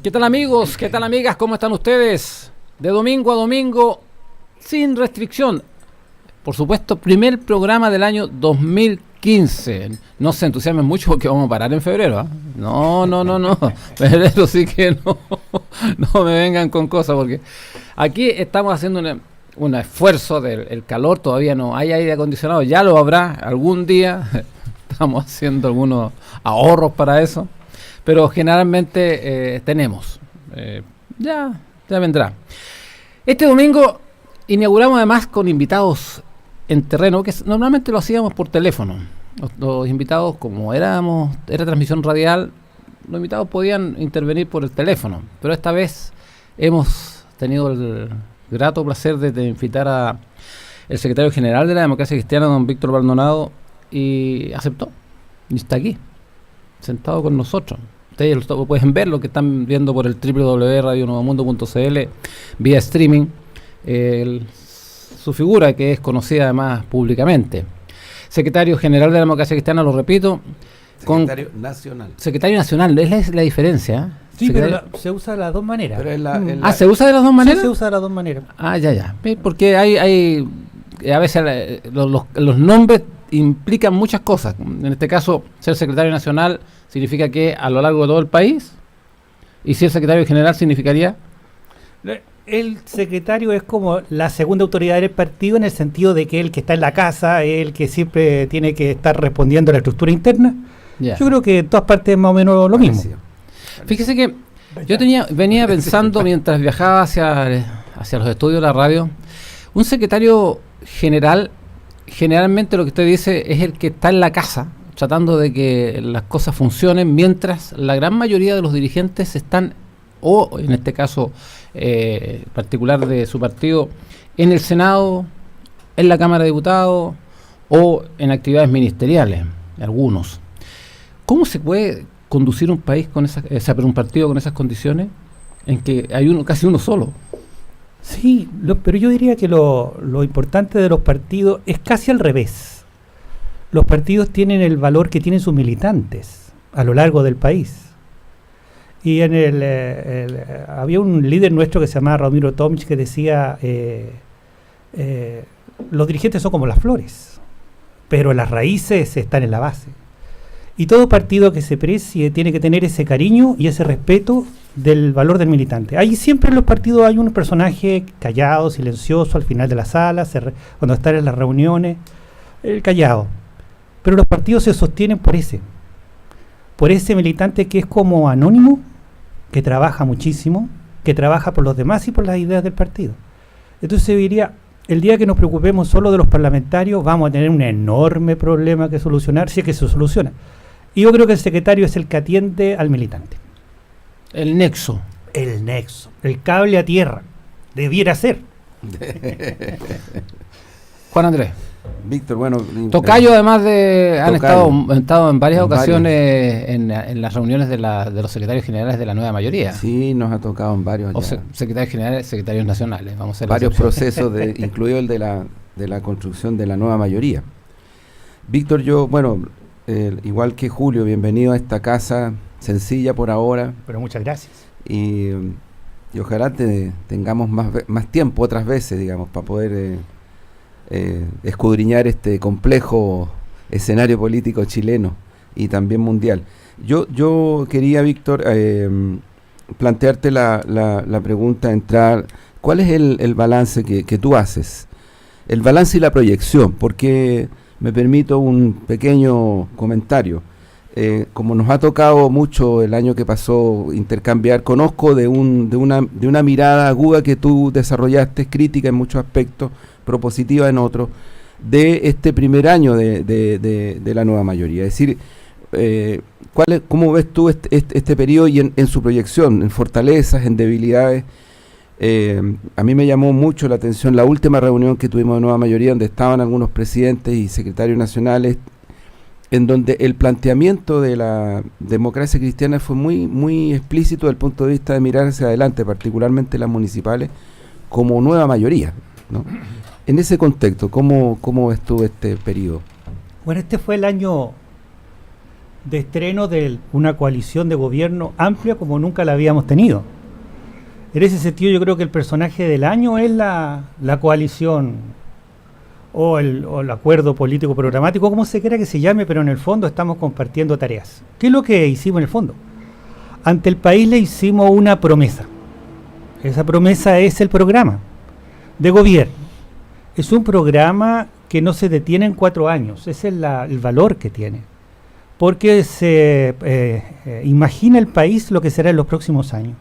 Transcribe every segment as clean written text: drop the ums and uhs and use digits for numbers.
¿Qué tal amigos? ¿Qué tal amigas? ¿Cómo están ustedes? De domingo a domingo, sin restricción. Por supuesto, primer programa del año 2015. No se entusiasmen mucho porque vamos a parar en febrero, ¿eh? No. Febrero sí que no. No me vengan con cosas porque aquí estamos haciendo un esfuerzo del calor. Todavía no hay aire acondicionado. Ya lo habrá algún día. Estamos haciendo algunos ahorros para eso. Pero generalmente tenemos. Ya vendrá. Este domingo inauguramos además con invitados en terreno, que normalmente lo hacíamos por teléfono. Los invitados, como era transmisión radial, los invitados podían intervenir por el teléfono. Pero esta vez hemos tenido el grato placer de invitar a el secretario general de la Democracia Cristiana, don Víctor Maldonado, y aceptó. Y está aquí, sentado con nosotros. Ustedes lo pueden ver, lo que están viendo por el www.radionuevomundo.cl vía streaming. Su figura, que es conocida además públicamente. Secretario General de la Democracia Cristiana, lo repito. Secretario Nacional. Secretario Nacional, es la diferencia. Sí, pero se usa de las dos maneras. Pero ¿se usa de las dos maneras? Sí, se usa de las dos maneras. Ya. Porque hay a veces los nombres implican muchas cosas. En este caso, ser secretario nacional significa que a lo largo de todo el país, y ser secretario general significaría... El secretario es como la segunda autoridad del partido, en el sentido de que el que está en la casa, el que siempre tiene que estar respondiendo a la estructura interna. Yo creo que en todas partes es más o menos lo mismo. Fíjese que yo venía pensando mientras viajaba hacia los estudios de la radio, un secretario general, generalmente lo que usted dice es el que está en la casa, tratando de que las cosas funcionen, mientras la gran mayoría de los dirigentes están, o en este caso particular de su partido, en el Senado, en la Cámara de Diputados o en actividades ministeriales, algunos. ¿Cómo se puede conducir un país con un partido con esas condiciones en que hay casi uno solo? Sí, pero yo diría que lo importante de los partidos es casi al revés. Los partidos tienen el valor que tienen sus militantes a lo largo del país. Y había un líder nuestro que se llamaba Ramiro Tomic que decía, los dirigentes son como las flores, pero las raíces están en la base. Y todo partido que se precie tiene que tener ese cariño y ese respeto del valor del militante. Ahí siempre en los partidos hay un personaje callado, silencioso, al final de la sala, cuando están en las reuniones, el callado. Pero los partidos se sostienen por ese militante que es como anónimo, que trabaja muchísimo, que trabaja por los demás y por las ideas del partido. Entonces diría, el día que nos preocupemos solo de los parlamentarios, vamos a tener un enorme problema que solucionar, si es que se soluciona. Y yo creo que el secretario es el que atiende al militante. El nexo, el cable a tierra, debiera ser. Juan Andrés. Víctor, bueno... Tocayo, además han estado en varias ocasiones en las reuniones de los secretarios generales de la nueva mayoría. Sí, nos ha tocado en varios. O secretarios generales, secretarios nacionales. Vamos a hacer varios procesos, incluido el de la construcción de la nueva mayoría. Víctor, yo, igual que Julio, bienvenido a esta casa sencilla por ahora. Pero muchas gracias. Y ojalá tengamos más tiempo otras veces, digamos, para poder... escudriñar este complejo escenario político chileno y también mundial. Yo quería, Víctor, plantearte la pregunta, ¿cuál es el balance que tú haces? El balance y la proyección, porque me permito un pequeño comentario. Como nos ha tocado mucho el año que pasó intercambiar, conozco de una mirada aguda que tú desarrollaste, crítica en muchos aspectos, propositiva en otros, de este primer año de la nueva mayoría. Es decir, ¿cómo ves tú este periodo y en su proyección, en fortalezas, en debilidades? A mí me llamó mucho la atención la última reunión que tuvimos de nueva mayoría, donde estaban algunos presidentes y secretarios nacionales, en donde el planteamiento de la democracia cristiana fue muy explícito desde el punto de vista de mirar hacia adelante, particularmente las municipales, como nueva mayoría, ¿no? En ese contexto, ¿cómo ves tú este periodo? Bueno, este fue el año de estreno de una coalición de gobierno amplia como nunca la habíamos tenido. En ese sentido yo creo que el personaje del año es la coalición o el acuerdo político programático, como se quiera que se llame, pero en el fondo estamos compartiendo tareas. ¿Qué es lo que hicimos en el fondo? Ante el país le hicimos una promesa. Esa promesa es el programa de gobierno. Es un programa que no se detiene en 4 años, ese es el valor que tiene. Porque se imagina el país lo que será en los próximos años.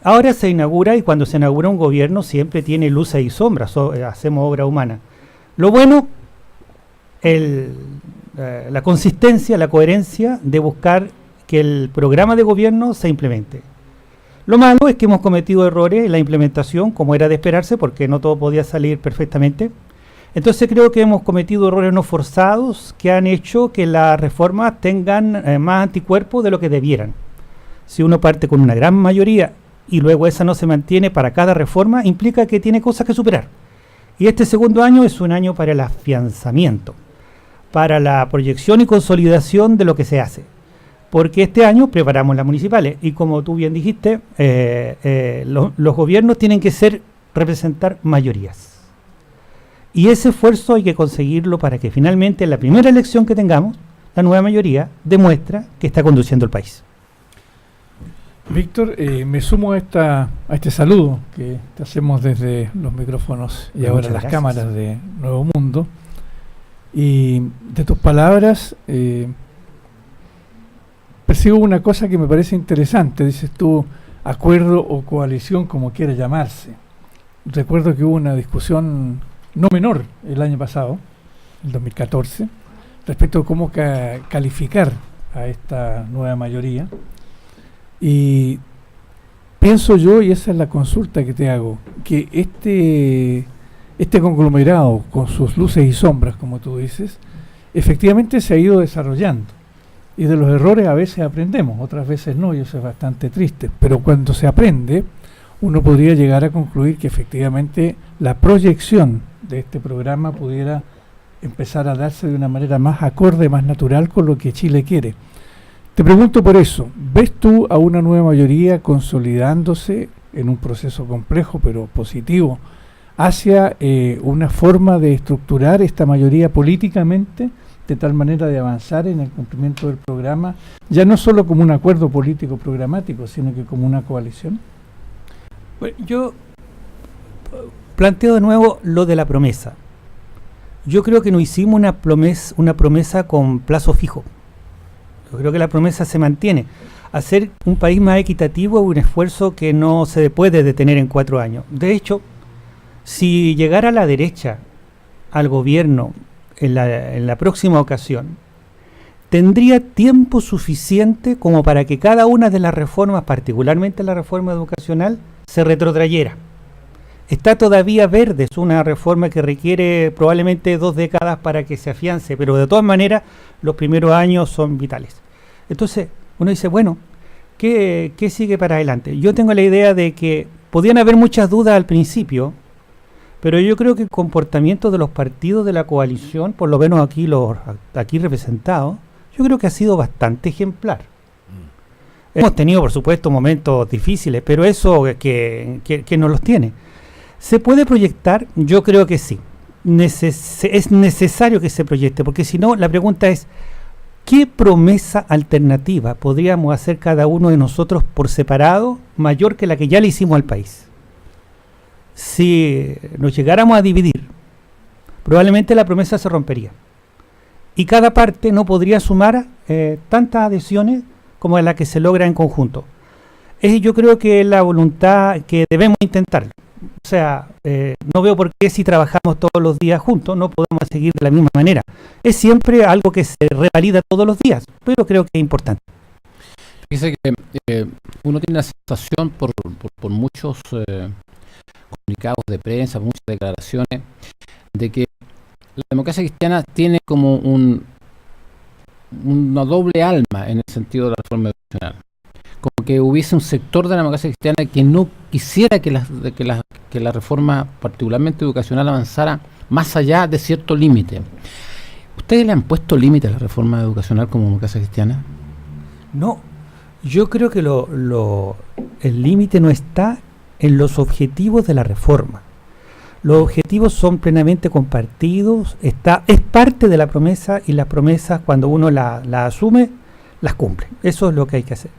Ahora se inaugura, y cuando se inaugura un gobierno siempre tiene luces y sombras, hacemos obra humana. Lo bueno, la consistencia, la coherencia de buscar que el programa de gobierno se implemente. Lo malo es que hemos cometido errores en la implementación, como era de esperarse, porque no todo podía salir perfectamente. Entonces creo que hemos cometido errores no forzados que han hecho que las reformas tengan más anticuerpos de lo que debieran. Si uno parte con una gran mayoría y luego esa no se mantiene para cada reforma, implica que tiene cosas que superar. Y este segundo año es un año para el afianzamiento, para la proyección y consolidación de lo que se hace. Porque este año preparamos las municipales y como tú bien dijiste, los gobiernos tienen que representar mayorías. Y ese esfuerzo hay que conseguirlo para que finalmente en la primera elección que tengamos, la nueva mayoría demuestra que está conduciendo el país. Víctor, me sumo a este saludo que te hacemos desde los micrófonos y ahora las cámaras de Nuevo Mundo. Y de tus palabras percibo una cosa que me parece interesante. Dices tú, acuerdo o coalición, como quiera llamarse. Recuerdo que hubo una discusión no menor el año pasado, el 2014, respecto a cómo calificar a esta nueva mayoría. Y pienso yo, y esa es la consulta que te hago, que este conglomerado, con sus luces y sombras, como tú dices, efectivamente se ha ido desarrollando. Y de los errores a veces aprendemos, otras veces no, y eso es bastante triste. Pero cuando se aprende, uno podría llegar a concluir que efectivamente la proyección de este programa pudiera empezar a darse de una manera más acorde, más natural con lo que Chile quiere. Te pregunto por eso, ¿ves tú a una nueva mayoría consolidándose en un proceso complejo pero positivo hacia una forma de estructurar esta mayoría políticamente de tal manera de avanzar en el cumplimiento del programa, ya no solo como un acuerdo político programático, sino que como una coalición? Bueno, yo planteo de nuevo lo de la promesa. Yo creo que no hicimos una promesa con plazo fijo. Yo creo que la promesa se mantiene. Hacer un país más equitativo es un esfuerzo que no se puede detener en 4 años. De hecho, si llegara la derecha al gobierno en la próxima ocasión, tendría tiempo suficiente como para que cada una de las reformas, particularmente la reforma educacional, se retrotrayera. Está todavía verde, es una reforma que requiere probablemente 2 décadas para que se afiance, pero de todas maneras los primeros años son vitales. Entonces uno dice, bueno, ¿qué sigue para adelante? Yo tengo la idea de que podían haber muchas dudas al principio, pero yo creo que el comportamiento de los partidos de la coalición, por lo menos aquí representados, yo creo que ha sido bastante ejemplar. Hemos tenido, por supuesto, momentos difíciles, pero eso que no los tiene. ¿Se puede proyectar? Yo creo que sí. Es necesario que se proyecte, porque si no, la pregunta es, ¿qué promesa alternativa podríamos hacer cada uno de nosotros por separado mayor que la que ya le hicimos al país? Si nos llegáramos a dividir, probablemente la promesa se rompería. Y cada parte no podría sumar tantas adhesiones como la que se logra en conjunto. Yo creo que es la voluntad que debemos intentar. O sea, no veo por qué si trabajamos todos los días juntos no podemos seguir de la misma manera. Es siempre algo que se revalida todos los días, pero creo que es importante. Dice que uno tiene la sensación por muchos comunicados de prensa, muchas declaraciones, de que la democracia cristiana tiene como una doble alma en el sentido de la reforma educacional. Como que hubiese un sector de la democracia cristiana que no quisiera que la reforma, particularmente educacional, avanzara más allá de cierto límite. ¿Ustedes le han puesto límite a la reforma educacional como Democracia Cristiana? No, yo creo que el límite no está en los objetivos de la reforma. Los objetivos son plenamente compartidos, es parte de la promesa, y las promesas, cuando uno la asume, las cumple. Eso es lo que hay que hacer.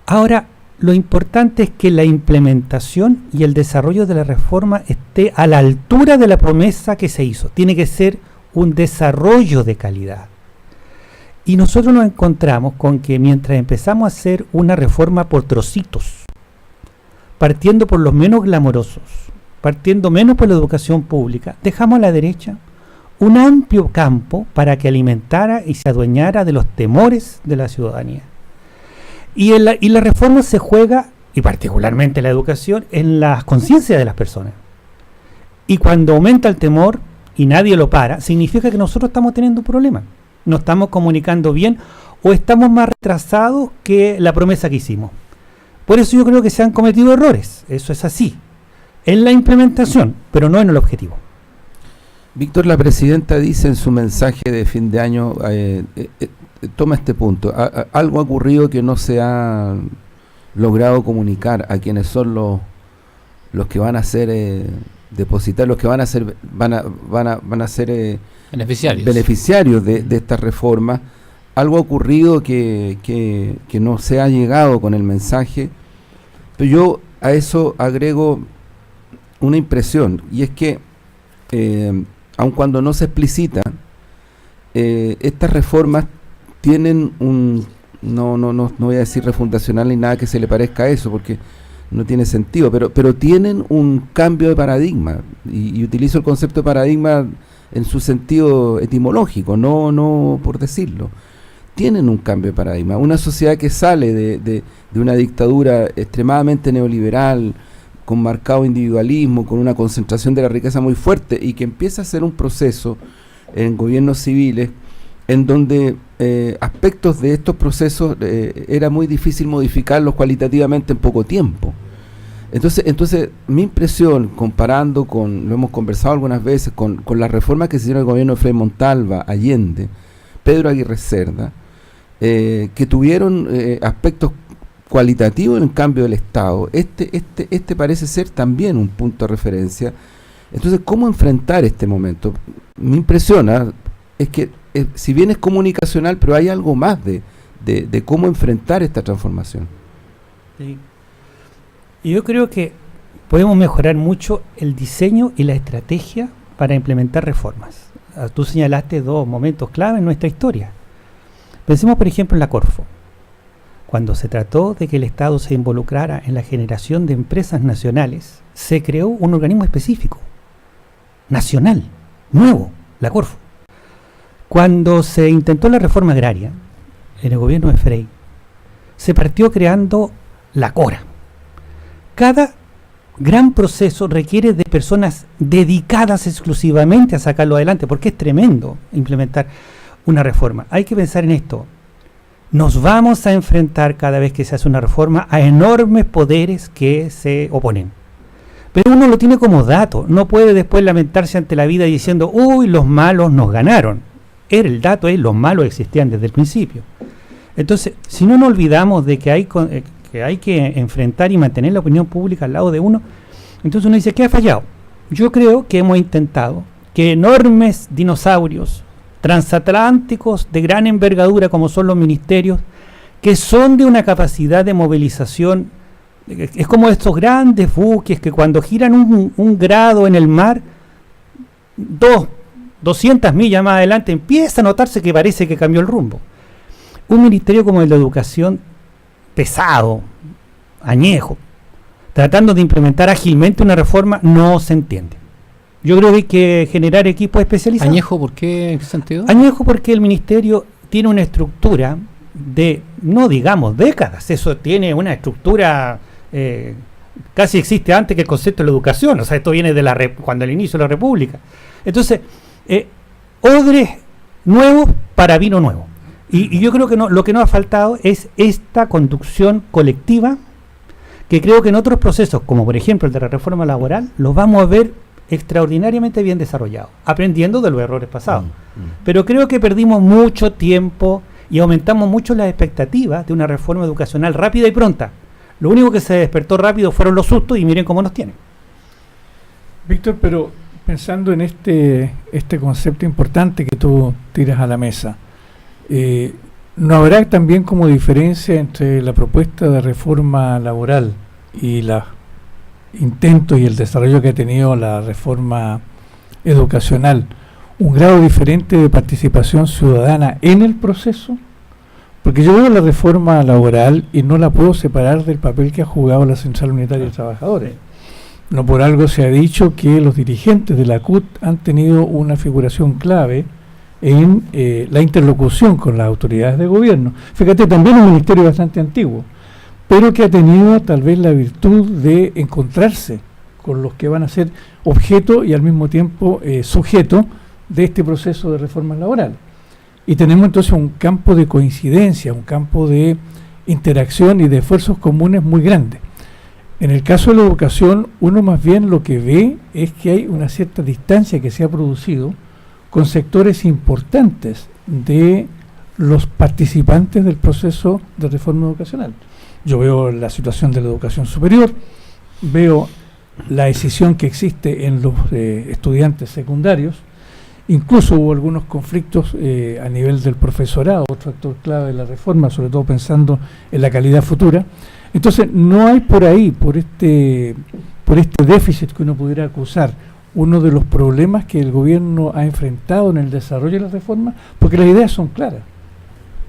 Ahora, lo importante es que la implementación y el desarrollo de la reforma esté a la altura de la promesa que se hizo. Tiene que ser un desarrollo de calidad. Y nosotros nos encontramos con que mientras empezamos a hacer una reforma por trocitos, partiendo por los menos glamorosos, partiendo menos por la educación pública, dejamos a la derecha un amplio campo para que alimentara y se adueñara de los temores de la ciudadanía. Y la reforma se juega, y particularmente la educación, en las conciencias de las personas. Y cuando aumenta el temor y nadie lo para, significa que nosotros estamos teniendo un problema. No estamos comunicando bien o estamos más retrasados que la promesa que hicimos. Por eso yo creo que se han cometido errores. Eso es así. En la implementación, pero no en el objetivo. Víctor, la presidenta dice en su mensaje de fin de año, toma este punto, algo ha ocurrido que no se ha logrado comunicar a quienes son los que van a ser depositar, los que van a ser beneficiarios de esta reforma. Algo ha ocurrido que no se ha llegado con el mensaje, pero yo a eso agrego una impresión, y es que aun cuando no se explicita, estas reformas tienen no voy a decir refundacional ni nada que se le parezca a eso, porque no tiene sentido, pero tienen un cambio de paradigma, y utilizo el concepto de paradigma en su sentido etimológico, no por decirlo. Tienen un cambio de paradigma. Una sociedad que sale de una dictadura extremadamente neoliberal, con marcado individualismo, con una concentración de la riqueza muy fuerte, y que empieza a hacer un proceso en gobiernos civiles en donde aspectos de estos procesos era muy difícil modificarlos cualitativamente en poco tiempo. Entonces mi impresión, comparando con, lo hemos conversado algunas veces, con las reformas que se hicieron en el gobierno de Frei Montalva, Allende, Pedro Aguirre Cerda, que tuvieron aspectos cualitativo en el cambio del Estado, este parece ser también un punto de referencia. Entonces, ¿cómo enfrentar este momento? Me impresiona es que si bien es comunicacional, pero hay algo más de cómo enfrentar esta transformación. Sí. Y yo creo que podemos mejorar mucho el diseño y la estrategia para implementar reformas. Tú señalaste dos momentos clave en nuestra historia. Pensemos, por ejemplo, en la Corfo. Cuando se trató de que el Estado se involucrara en la generación de empresas nacionales, se creó un organismo específico, nacional, nuevo, la Corfo. Cuando se intentó la reforma agraria, en el gobierno de Frei, se partió creando la CORA. Cada gran proceso requiere de personas dedicadas exclusivamente a sacarlo adelante, porque es tremendo implementar una reforma. Hay que pensar en esto. Nos vamos a enfrentar cada vez que se hace una reforma a enormes poderes que se oponen. Pero uno lo tiene como dato, no puede después lamentarse ante la vida diciendo, uy, los malos nos ganaron. El dato es, los malos existían desde el principio. Entonces, si no nos olvidamos de que hay que enfrentar y mantener la opinión pública al lado de uno, entonces uno dice, ¿qué ha fallado? Yo creo que hemos intentado que enormes dinosaurios transatlánticos de gran envergadura como son los ministerios, que son de una capacidad de movilización, es como estos grandes buques que cuando giran un grado en el mar, 200 millas más adelante empieza a notarse que parece que cambió el rumbo. Un ministerio como el de Educación, pesado, añejo, tratando de implementar ágilmente una reforma, no se entiende. Yo creo que hay que generar equipos especializados. ¿Añejo por qué? ¿En qué sentido? Añejo porque el ministerio tiene una estructura de, no digamos décadas, eso tiene una estructura, casi existe antes que el concepto de la educación, o sea, esto viene de cuando el inicio de la República. Entonces, odres nuevos para vino nuevo. Y yo creo que lo que nos ha faltado es esta conducción colectiva, que creo que en otros procesos, como por ejemplo el de la reforma laboral, los vamos a ver extraordinariamente bien desarrollado, aprendiendo de los errores pasados. Pero creo que perdimos mucho tiempo y aumentamos mucho las expectativas de una reforma educacional rápida y pronta. Lo único que se despertó rápido fueron los sustos y miren cómo nos tienen. Víctor, pero pensando en este concepto importante que tú tiras a la mesa, ¿no habrá también como diferencia entre la propuesta de reforma laboral y los intentos y el desarrollo que ha tenido la reforma educacional, un grado diferente de participación ciudadana en el proceso? Porque yo veo la reforma laboral y no la puedo separar del papel que ha jugado la Central Unitaria de Trabajadores. No por algo se ha dicho que los dirigentes de la CUT han tenido una figuración clave en la interlocución con las autoridades de gobierno. Fíjate, también un ministerio bastante antiguo, pero que ha tenido tal vez la virtud de encontrarse con los que van a ser objeto y al mismo tiempo sujeto de este proceso de reforma laboral. Y tenemos entonces un campo de coincidencia, un campo de interacción y de esfuerzos comunes muy grande. En el caso de la educación, uno más bien lo que ve es que hay una cierta distancia que se ha producido con sectores importantes de los participantes del proceso de reforma educacional. Yo veo la situación de la educación superior, veo la decisión que existe en los estudiantes secundarios. Incluso hubo algunos conflictos a nivel del profesorado, otro actor clave de la reforma, sobre todo pensando en la calidad futura. Entonces, no hay por ahí, por este déficit que uno pudiera acusar, uno de los problemas que el gobierno ha enfrentado en el desarrollo de la reforma, porque las ideas son claras.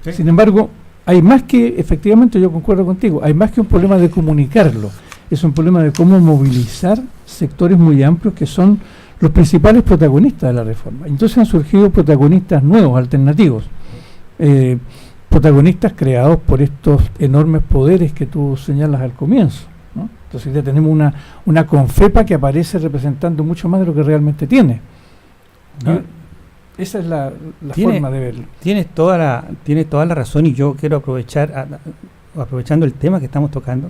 ¿Sí? Sin embargo, hay más que, efectivamente yo concuerdo contigo, hay más que un problema de comunicarlo, es un problema de cómo movilizar sectores muy amplios que son los principales protagonistas de la reforma. Entonces han surgido protagonistas nuevos, alternativos, protagonistas creados por estos enormes poderes que tú señalas al comienzo, ¿no? Entonces ya tenemos una CONFEPA que aparece representando mucho más de lo que realmente tiene. ¿No? Esa es la forma de verlo. Tienes toda la razón, y yo quiero aprovechando el tema que estamos tocando,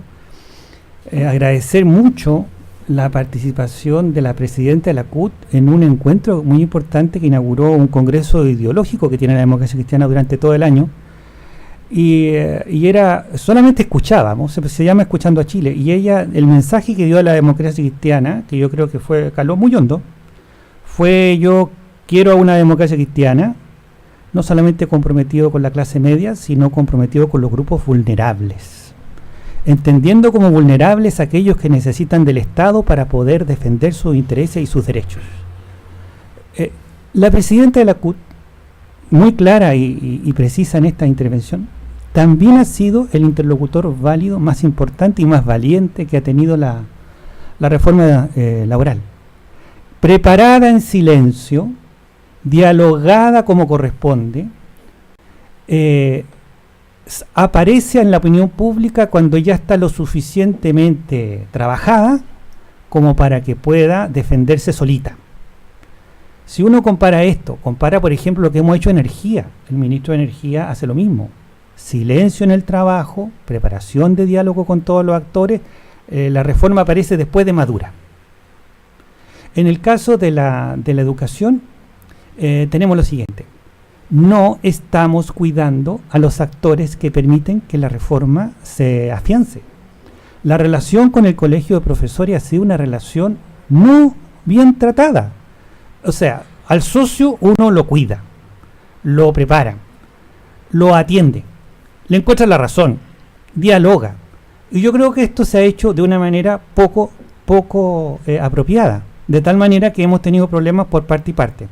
agradecer mucho la participación de la presidenta de la CUT en un encuentro muy importante que inauguró un congreso ideológico que tiene la democracia cristiana durante todo el año, y era, solamente escuchábamos, se llama Escuchando a Chile, y ella, el mensaje que dio a la democracia cristiana, que yo creo que caló muy hondo, fue: yo quiero a una democracia cristiana no solamente comprometido con la clase media, sino comprometido con los grupos vulnerables, entendiendo como vulnerables aquellos que necesitan del Estado para poder defender sus intereses y sus derechos. La presidenta de la CUT, muy clara y precisa en esta intervención, también ha sido el interlocutor válido más importante y más valiente que ha tenido la reforma laboral. Preparada en silencio, dialogada como corresponde, aparece en la opinión pública cuando ya está lo suficientemente trabajada como para que pueda defenderse solita. Si uno compara por ejemplo lo que hemos hecho en energía, el ministro de Energía hace lo mismo: silencio en el trabajo, preparación de diálogo con todos los actores. La reforma aparece después de madura. En el caso de la educación, tenemos lo siguiente: no estamos cuidando a los actores que permiten que la reforma se afiance. La relación con el colegio de profesores ha sido una relación no bien tratada. O sea, al socio uno lo cuida, lo prepara, lo atiende, le encuentra la razón, dialoga. Y yo creo que esto se ha hecho de una manera poco apropiada, de tal manera que hemos tenido problemas por parte y parte.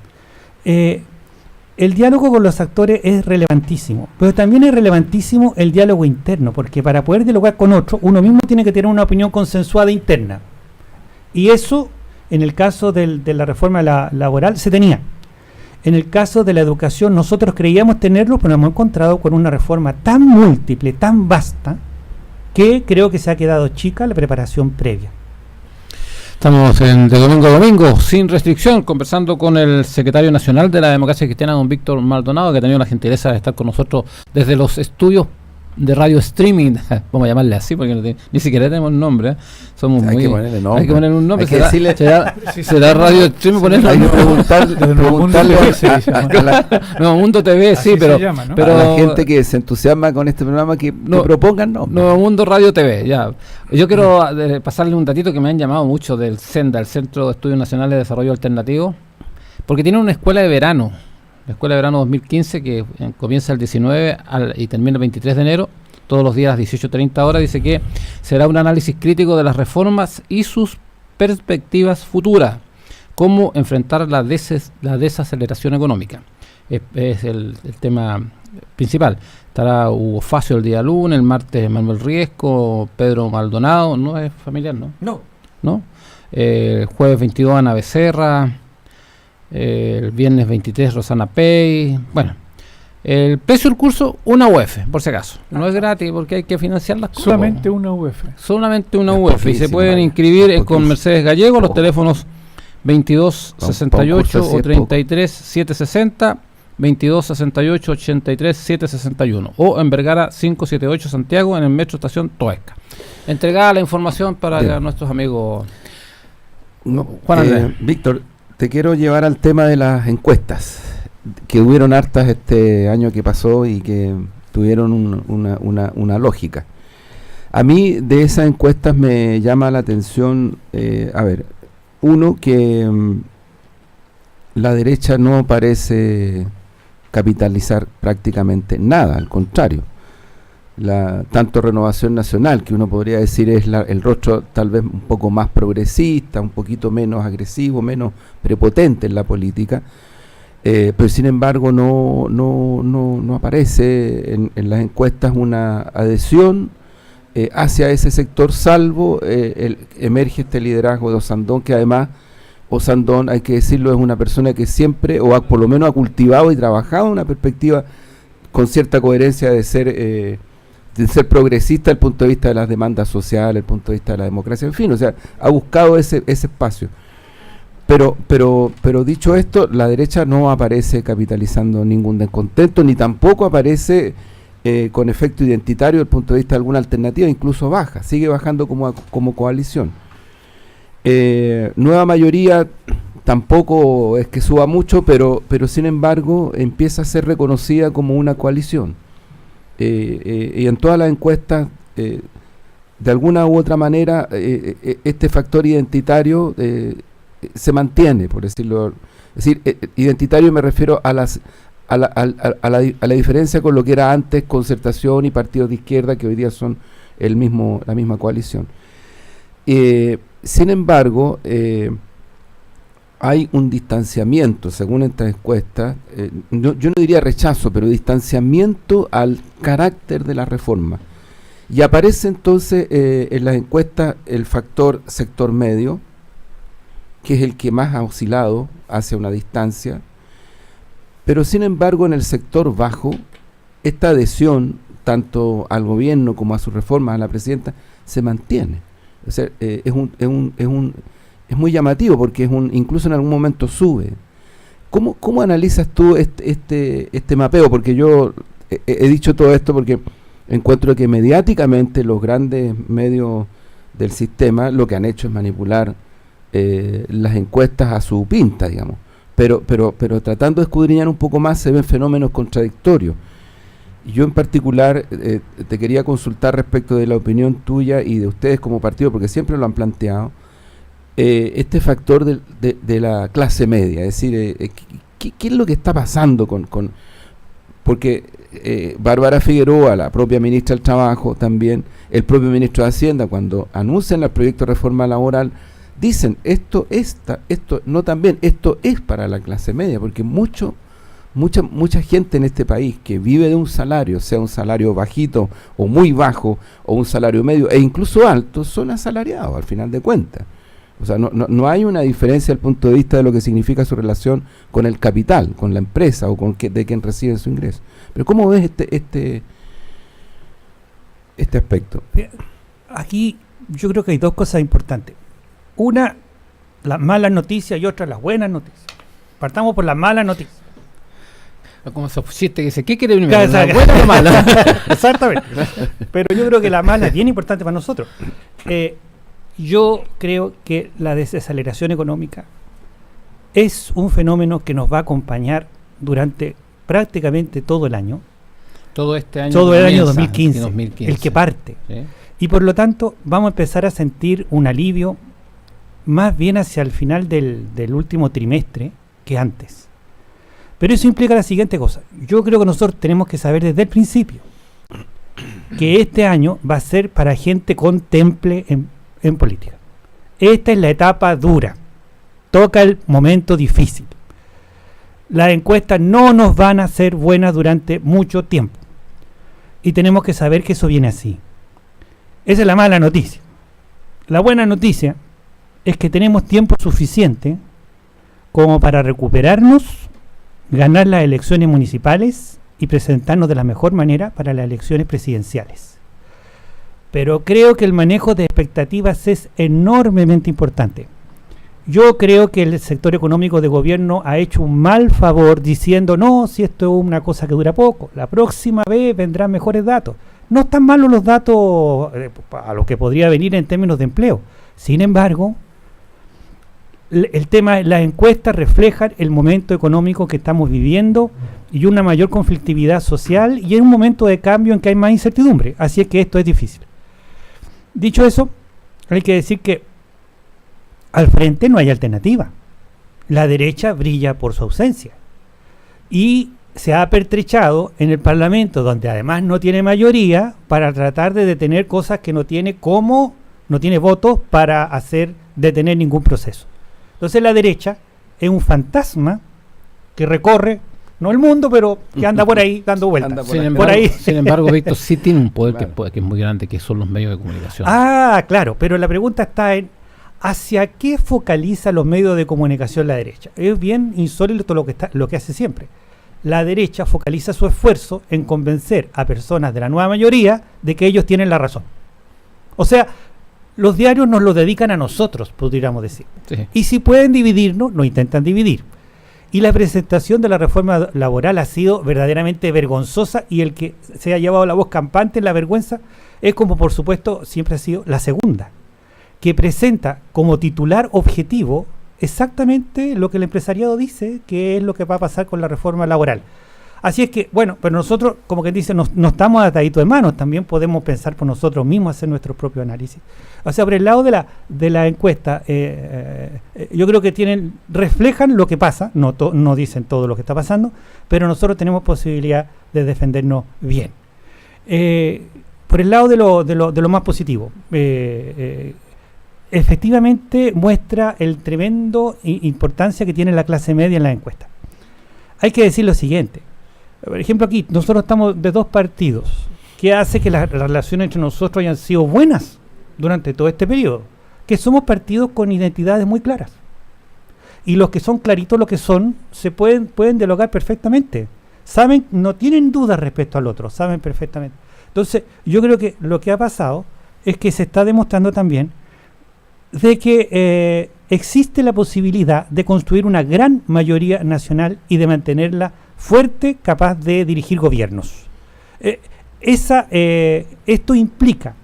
El diálogo con los actores es relevantísimo, pero también es relevantísimo el diálogo interno, porque para poder dialogar con otro, uno mismo tiene que tener una opinión consensuada interna. Y eso, en el caso de la reforma laboral, se tenía. En el caso de la educación, nosotros creíamos tenerlo, pero nos hemos encontrado con una reforma tan múltiple, tan vasta, que creo que se ha quedado chica la preparación previa. Estamos de domingo a domingo, sin restricción, conversando con el secretario nacional de la Democracia Cristiana, don Víctor Maldonado, que ha tenido la gentileza de estar con nosotros desde los estudios de radio streaming, vamos a llamarle así porque ni siquiera tenemos nombre, ¿eh? Somos hay muy, que ponerle nombre. hay que ponerle un nombre, Hay que decirle- será radio streaming, ponerle Hay que nombre. preguntarle Nuevo Mundo TV, Así sí, se pero llama, ¿no? pero- a la gente que se entusiasma con este programa que propongan nombres. Nuevo Mundo Radio TV, ya. Yo quiero pasarle un datito que me han llamado mucho del CENDA, el Centro de Estudios Nacionales de Desarrollo Alternativo, porque tiene una escuela de verano, la Escuela de Verano 2015, que comienza el 19 y termina el 23 de enero, todos los días a las 18:30 horas. Dice que será un análisis crítico de las reformas y sus perspectivas futuras, cómo enfrentar la desaceleración económica. Es el tema principal. Estará Hugo Facio el día lunes, el martes Manuel Riesco, Pedro Maldonado, no es familiar, ¿no? ¿No? El jueves 22 Ana Becerra, el viernes 23 Rosana Pey. Bueno, el precio del curso, una UF, por si acaso. No es gratis porque hay que financiar las cosas. Solamente una UF. Solamente una Es UF. Y se poquísimo, pueden vale. inscribir Es con poquísimo. Mercedes Gallego, los teléfonos 22 Pa' un 68 curso así o es 33 760, 22 68 83 761, o en Vergara 578 Santiago, en el Metro Estación Toesca. Entregada la información para Bien. nuestros amigos. No, Juan Andrés. Víctor, te quiero llevar al tema de las encuestas, que hubieron hartas este año que pasó y que tuvieron una lógica. A mí de esas encuestas me llama la atención, uno, que la derecha no parece capitalizar prácticamente nada, al contrario. Tanto Renovación Nacional, que uno podría decir es el rostro tal vez un poco más progresista, un poquito menos agresivo, menos prepotente en la política, pero sin embargo no aparece en las encuestas una adhesión hacia ese sector, salvo emerge este liderazgo de Osandón, que además Osandón, hay que decirlo, es una persona que siempre, por lo menos ha cultivado y trabajado una perspectiva con cierta coherencia de ser progresista desde el punto de vista de las demandas sociales, desde el punto de vista de la democracia, en fin, o sea, ha buscado ese espacio. Pero dicho esto, la derecha no aparece capitalizando ningún descontento, ni tampoco aparece con efecto identitario desde el punto de vista de alguna alternativa, incluso baja, sigue bajando como coalición. Nueva Mayoría tampoco es que suba mucho, pero sin embargo empieza a ser reconocida como una coalición. Y en todas las encuestas, de alguna u otra manera, este factor identitario se mantiene, por decirlo. Es decir, identitario me refiero a la diferencia con lo que era antes Concertación y partidos de izquierda, que hoy día son la misma coalición. Sin embargo, hay un distanciamiento, según estas encuestas, yo no diría rechazo, pero distanciamiento al carácter de la reforma. Y aparece entonces en las encuestas el factor sector medio, que es el que más ha oscilado hacia una distancia, pero sin embargo en el sector bajo, esta adhesión, tanto al gobierno como a sus reformas, a la presidenta, se mantiene. O sea, es muy llamativo porque incluso en algún momento sube. ¿Cómo analizas tú este mapeo? Porque yo he dicho todo esto porque encuentro que mediáticamente los grandes medios del sistema lo que han hecho es manipular las encuestas a su pinta, digamos. Pero tratando de escudriñar un poco más se ven fenómenos contradictorios. Yo en particular te quería consultar respecto de la opinión tuya y de ustedes como partido, porque siempre lo han planteado, este factor de la clase media, es decir, ¿qué es lo que está pasando porque Bárbara Figueroa, la propia ministra del Trabajo, también el propio ministro de Hacienda, cuando anuncian el proyecto de reforma laboral, dicen esto es para la clase media, porque mucha gente en este país que vive de un salario, sea un salario bajito o muy bajo, o un salario medio e incluso alto, son asalariados al final de cuentas. O sea, no hay una diferencia desde el punto de vista de lo que significa su relación con el capital, con la empresa o de quien recibe su ingreso. Pero ¿cómo ves este aspecto? Aquí yo creo que hay dos cosas importantes. Una, las malas noticias, y otra, las buenas noticias. Partamos por las malas noticias. Como esos chistes que dice, ¿qué quiere primero? Claro, ¿La buena o la mala? Exactamente. Pero yo creo que la mala es bien importante para nosotros. Yo creo que la desaceleración económica es un fenómeno que nos va a acompañar durante prácticamente todo el año. Todo este año. Todo el año comienza, 2015, el que parte. ¿Sí? Y por lo tanto vamos a empezar a sentir un alivio más bien hacia el final del último trimestre que antes. Pero eso implica la siguiente cosa. Yo creo que nosotros tenemos que saber desde el principio que este año va a ser para gente con temple en política. Esta es la etapa dura. Toca el momento difícil. Las encuestas no nos van a ser buenas durante mucho tiempo. Y tenemos que saber que eso viene así. Esa es la mala noticia. La buena noticia es que tenemos tiempo suficiente como para recuperarnos, ganar las elecciones municipales y presentarnos de la mejor manera para las elecciones presidenciales. Pero creo que el manejo de expectativas es enormemente importante. Yo creo que el sector económico de gobierno ha hecho un mal favor diciendo, no, si esto es una cosa que dura poco, la próxima vez vendrán mejores datos. No están malos los datos a lo que podría venir en términos de empleo. Sin embargo, el tema, las encuestas reflejan el momento económico que estamos viviendo y una mayor conflictividad social y en un momento de cambio en que hay más incertidumbre. Así es que esto es difícil. Dicho eso, hay que decir que al frente no hay alternativa. La derecha brilla por su ausencia. Y se ha pertrechado en el Parlamento, donde además no tiene mayoría, para tratar de detener cosas que no tiene votos para detener ningún proceso. Entonces la derecha es un fantasma que recorre, no el mundo, pero que anda por ahí dando vueltas. Sin embargo, Víctor, sí tiene un poder que es muy grande, que son los medios de comunicación. Ah, claro, pero la pregunta está en ¿hacia qué focaliza los medios de comunicación la derecha? Es bien insólito lo que hace siempre. La derecha focaliza su esfuerzo en convencer a personas de la nueva mayoría de que ellos tienen la razón. O sea, los diarios nos lo dedican a nosotros, podríamos decir. Sí. Y si pueden dividirnos, nos intentan dividir. Y la presentación de la reforma laboral ha sido verdaderamente vergonzosa y el que se ha llevado la voz campante en la vergüenza es, como por supuesto siempre ha sido, la segunda, que presenta como titular objetivo exactamente lo que el empresariado dice que es lo que va a pasar con la reforma laboral. Así es que, bueno, pero nosotros, como que dice, no estamos ataditos de manos, también podemos pensar por nosotros mismos, hacer nuestro propio análisis. O sea, por el lado de la encuesta, yo creo que reflejan lo que pasa, no dicen todo lo que está pasando, pero nosotros tenemos posibilidad de defendernos bien. Por el lado de lo más positivo, efectivamente muestra el tremendo importancia que tiene la clase media en la encuesta. Hay que decir lo siguiente. Por ejemplo, aquí nosotros estamos de dos partidos, que hace que las relaciones entre nosotros hayan sido buenas durante todo este periodo, que somos partidos con identidades muy claras. Y los que son claritos lo que son, se pueden dialogar perfectamente. Saben, no tienen dudas respecto al otro, saben perfectamente. Entonces, yo creo que lo que ha pasado es que se está demostrando también de que existe la posibilidad de construir una gran mayoría nacional y de mantenerla fuerte, capaz de dirigir gobiernos. Esto implica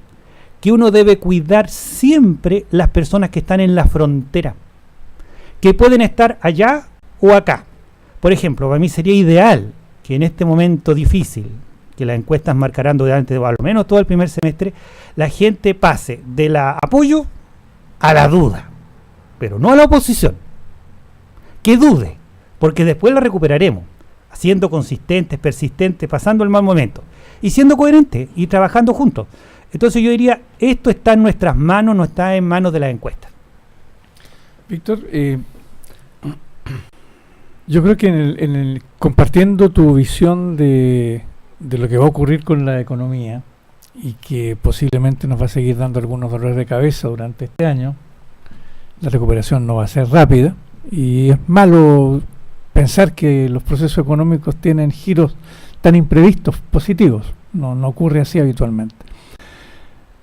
que uno debe cuidar siempre las personas que están en la frontera, que pueden estar allá o acá. Por ejemplo, para mí sería ideal que en este momento difícil, que las encuestas marcarán durante al menos todo el primer semestre, la gente pase del apoyo a la duda, pero no a la oposición. Que dude, porque después la recuperaremos, siendo consistentes, persistentes, pasando el mal momento, y siendo coherentes y trabajando juntos. Entonces yo diría, esto está en nuestras manos, no está en manos de las encuestas. Víctor, yo creo que compartiendo tu visión de lo que va a ocurrir con la economía y que posiblemente nos va a seguir dando algunos dolores de cabeza durante este año, la recuperación no va a ser rápida y es malo pensar que los procesos económicos tienen giros tan imprevistos positivos. No ocurre así habitualmente.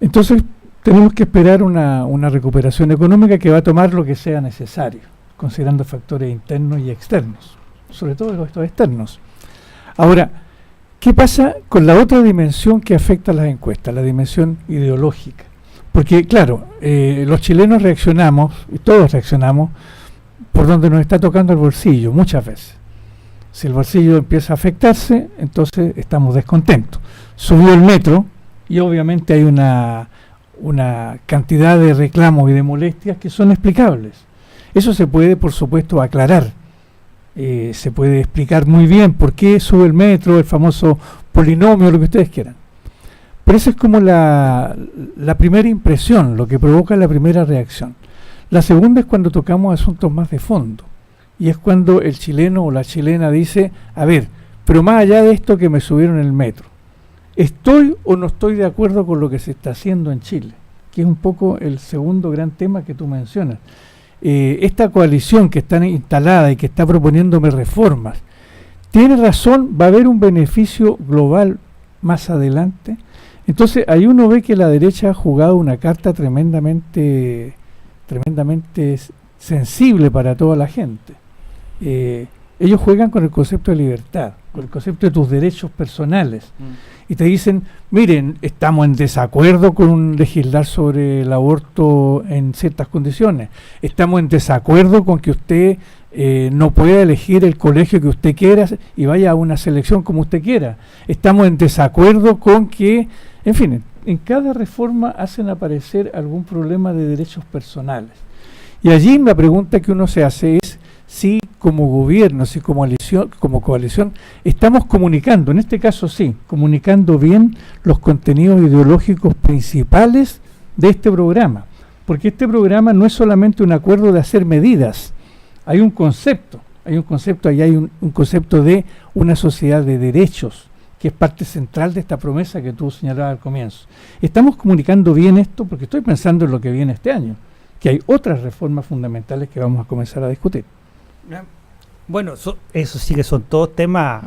Entonces tenemos que esperar una recuperación económica que va a tomar lo que sea necesario, considerando factores internos y externos, sobre todo estos externos. Ahora, ¿qué pasa con la otra dimensión que afecta a las encuestas? La dimensión ideológica. Porque, claro, los chilenos reaccionamos, y todos reaccionamos, por donde nos está tocando el bolsillo, muchas veces. Si el bolsillo empieza a afectarse, entonces estamos descontentos. Subió el metro y obviamente hay una cantidad de reclamos y de molestias que son explicables. Eso se puede, por supuesto, aclarar. Se puede explicar muy bien por qué sube el metro, el famoso polinomio, lo que ustedes quieran. Pero esa es como la primera impresión, lo que provoca la primera reacción. La segunda es cuando tocamos asuntos más de fondo. Y es cuando el chileno o la chilena dice, a ver, pero más allá de esto que me subieron el metro, ¿estoy o no estoy de acuerdo con lo que se está haciendo en Chile? Que es un poco el segundo gran tema que tú mencionas. Esta coalición que está instalada y que está proponiéndome reformas, ¿tiene razón? ¿Va a haber un beneficio global más adelante? Entonces ahí uno ve que la derecha ha jugado una carta tremendamente sensible para toda la gente. Ellos juegan con el concepto de libertad, con el concepto de tus derechos personales, y te dicen, miren, estamos en desacuerdo con legislar sobre el aborto en ciertas condiciones, estamos en desacuerdo con que usted no pueda elegir el colegio que usted quiera y vaya a una selección como usted quiera, estamos en desacuerdo con que, en fin, en cada reforma hacen aparecer algún problema de derechos personales. Y allí la pregunta que uno se hace es si como gobierno, si como coalición, estamos comunicando, en este caso sí, comunicando bien los contenidos ideológicos principales de este programa. Porque este programa no es solamente un acuerdo de hacer medidas, hay un concepto, ahí hay un concepto de una sociedad de derechos, que es parte central de esta promesa que tú señalabas al comienzo. Estamos comunicando bien esto porque estoy pensando en lo que viene este año, que hay otras reformas fundamentales que vamos a comenzar a discutir. Bueno, eso sí que son todos temas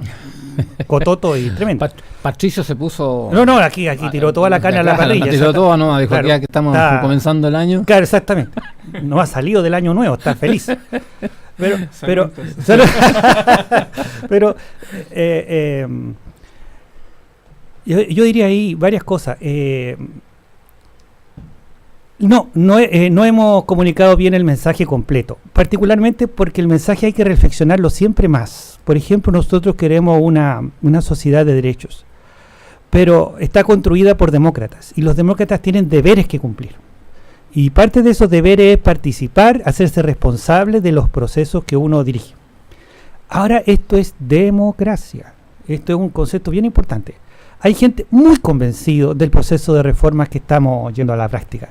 cototo y tremendo. Patricio se puso... No, aquí tiró toda la carne a la parrilla. Tiró todo, no, dijo claro, ya que estamos comenzando el año. Claro, exactamente. No ha salido del año nuevo, está feliz. Pero yo diría ahí varias cosas. No hemos comunicado bien el mensaje completo, particularmente porque el mensaje hay que reflexionarlo siempre más. Por ejemplo, nosotros queremos una sociedad de derechos, pero está construida por demócratas, y los demócratas tienen deberes que cumplir. Y parte de esos deberes es participar, hacerse responsable de los procesos que uno dirige. Ahora, esto es democracia. Esto es un concepto bien importante. Hay gente muy convencida del proceso de reformas que estamos yendo a la práctica.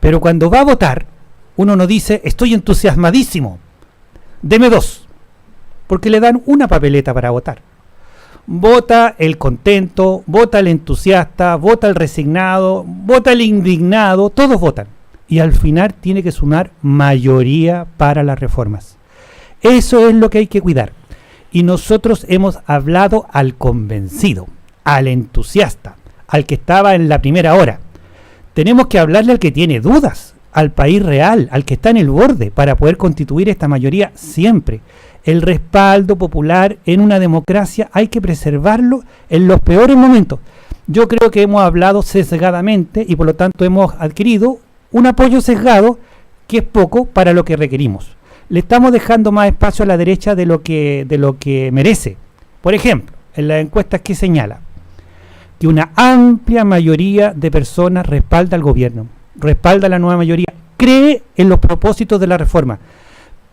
Pero cuando va a votar, uno no dice, estoy entusiasmadísimo, deme 2, porque le dan una papeleta para votar. Vota el contento, vota el entusiasta, vota el resignado, vota el indignado, todos votan. Y al final tiene que sumar mayoría para las reformas. Eso es lo que hay que cuidar. Y nosotros hemos hablado al convencido, al entusiasta, al que estaba en la primera hora. Tenemos que hablarle al que tiene dudas, al país real, al que está en el borde, para poder constituir esta mayoría siempre. El respaldo popular en una democracia hay que preservarlo en los peores momentos. Yo creo que hemos hablado sesgadamente y por lo tanto hemos adquirido un apoyo sesgado que es poco para lo que requerimos. Le estamos dejando más espacio a la derecha de lo que merece. Por ejemplo, en las encuestas que señala que una amplia mayoría de personas respalda al gobierno, respalda a la nueva mayoría, cree en los propósitos de la reforma,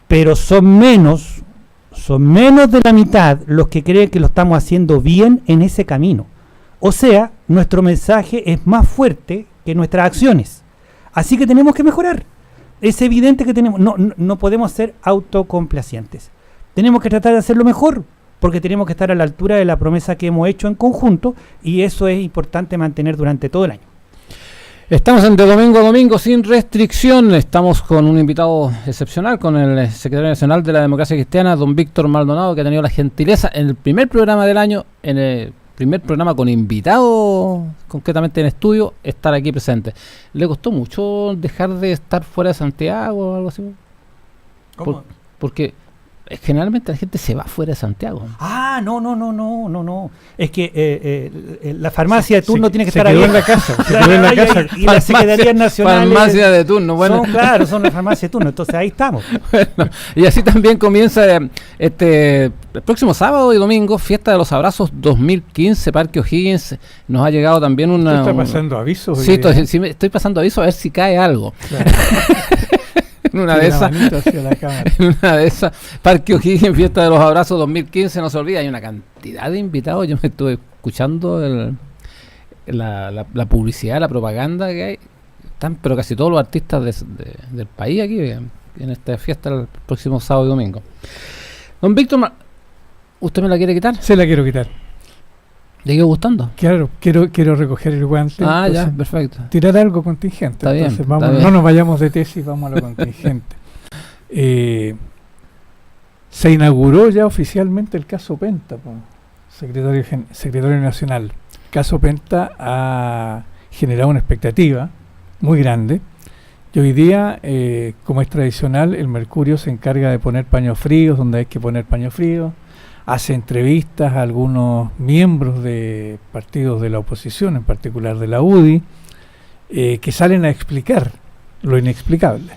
pero son menos de la mitad los que creen que lo estamos haciendo bien en ese camino. O sea, nuestro mensaje es más fuerte que nuestras acciones. Así que tenemos que mejorar. Es evidente que no podemos ser autocomplacientes. Tenemos que tratar de hacerlo mejor, porque tenemos que estar a la altura de la promesa que hemos hecho en conjunto, y eso es importante mantener durante todo el año. Estamos de domingo a domingo sin restricción. Estamos con un invitado excepcional, con el secretario nacional de la Democracia Cristiana, don Víctor Maldonado, que ha tenido la gentileza en el primer programa del año, en el primer programa con invitado, concretamente en estudio, estar aquí presente. ¿Le costó mucho dejar de estar fuera de Santiago o algo así? ¿Cómo? Porque generalmente la gente se va fuera de Santiago. No. Es que la farmacia de turno tiene que estar quedó abierta. en la casa. Se quedó en la casa. Y las secretarías nacionales. Farmacia de turno, bueno. Son las farmacias de turno. Entonces ahí estamos. Bueno, y así también comienza el próximo sábado y domingo, Fiesta de los Abrazos 2015, Parque O'Higgins. Nos ha llegado también una... ¿Usted está pasando avisos? Sí, estoy pasando aviso a ver si cae algo. Claro. En una de esas, Parque O'Higgins, Fiesta de los Abrazos 2015, no se olvida, hay una cantidad de invitados. Yo me estuve escuchando la publicidad, la propaganda que hay. Están, pero casi todos los artistas del país aquí en esta fiesta el próximo sábado y domingo. Don Víctor, ¿usted me la quiere quitar? Se la quiero quitar. ¿Le quedó gustando? Claro, quiero recoger el guante. Ah, entonces, ya, perfecto. tirar algo contingente. Está bien, Entonces, está bien. no nos vayamos de tesis, vamos a lo contingente. Se inauguró ya oficialmente el caso Penta, secretario nacional. El caso Penta ha generado una expectativa muy grande. Y hoy día, como es tradicional, el Mercurio se encarga de poner paños fríos donde hay que poner paños fríos. Hace entrevistas a algunos miembros de partidos de la oposición, en particular de la UDI, que salen a explicar lo inexplicable.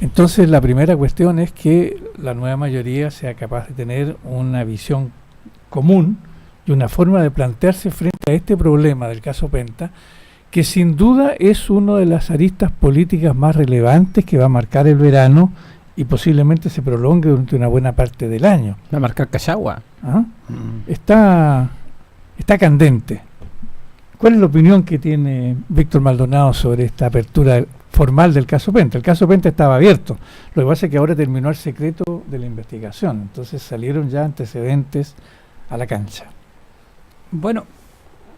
Entonces, la primera cuestión es que la nueva mayoría sea capaz de tener una visión común y una forma de plantearse frente a este problema del caso Penta, que sin duda es una de las aristas políticas más relevantes que va a marcar el verano y posiblemente se prolongue durante una buena parte del año. Va a marcar Cachagua. ¿Ah? Está candente. ¿Cuál es la opinión que tiene Víctor Maldonado sobre esta apertura formal del caso Penta? El caso Penta estaba abierto. Lo que pasa es que ahora terminó el secreto de la investigación. Entonces salieron ya antecedentes a la cancha. Bueno,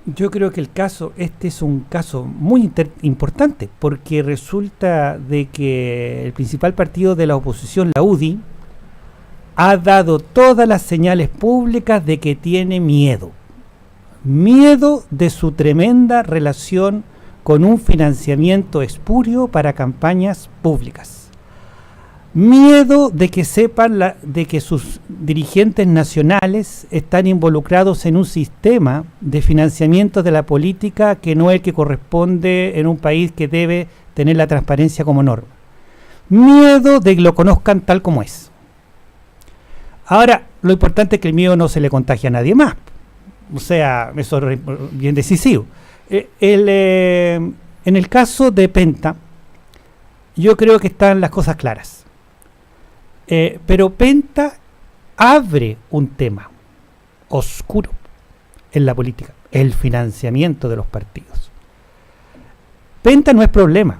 yo creo que este es un caso muy importante, porque resulta de que el principal partido de la oposición, la UDI, ha dado todas las señales públicas de que tiene miedo de su tremenda relación con un financiamiento espurio para campañas públicas. Miedo de que sepan de que sus dirigentes nacionales están involucrados en un sistema de financiamiento de la política que no es el que corresponde en un país que debe tener la transparencia como norma. Miedo de que lo conozcan tal como es. Ahora, lo importante es que el miedo no se le contagie a nadie más. O sea, eso es bien decisivo. En el caso de Penta, yo creo que están las cosas claras. Pero Penta abre un tema oscuro en la política, el financiamiento de los partidos. Penta no es problema.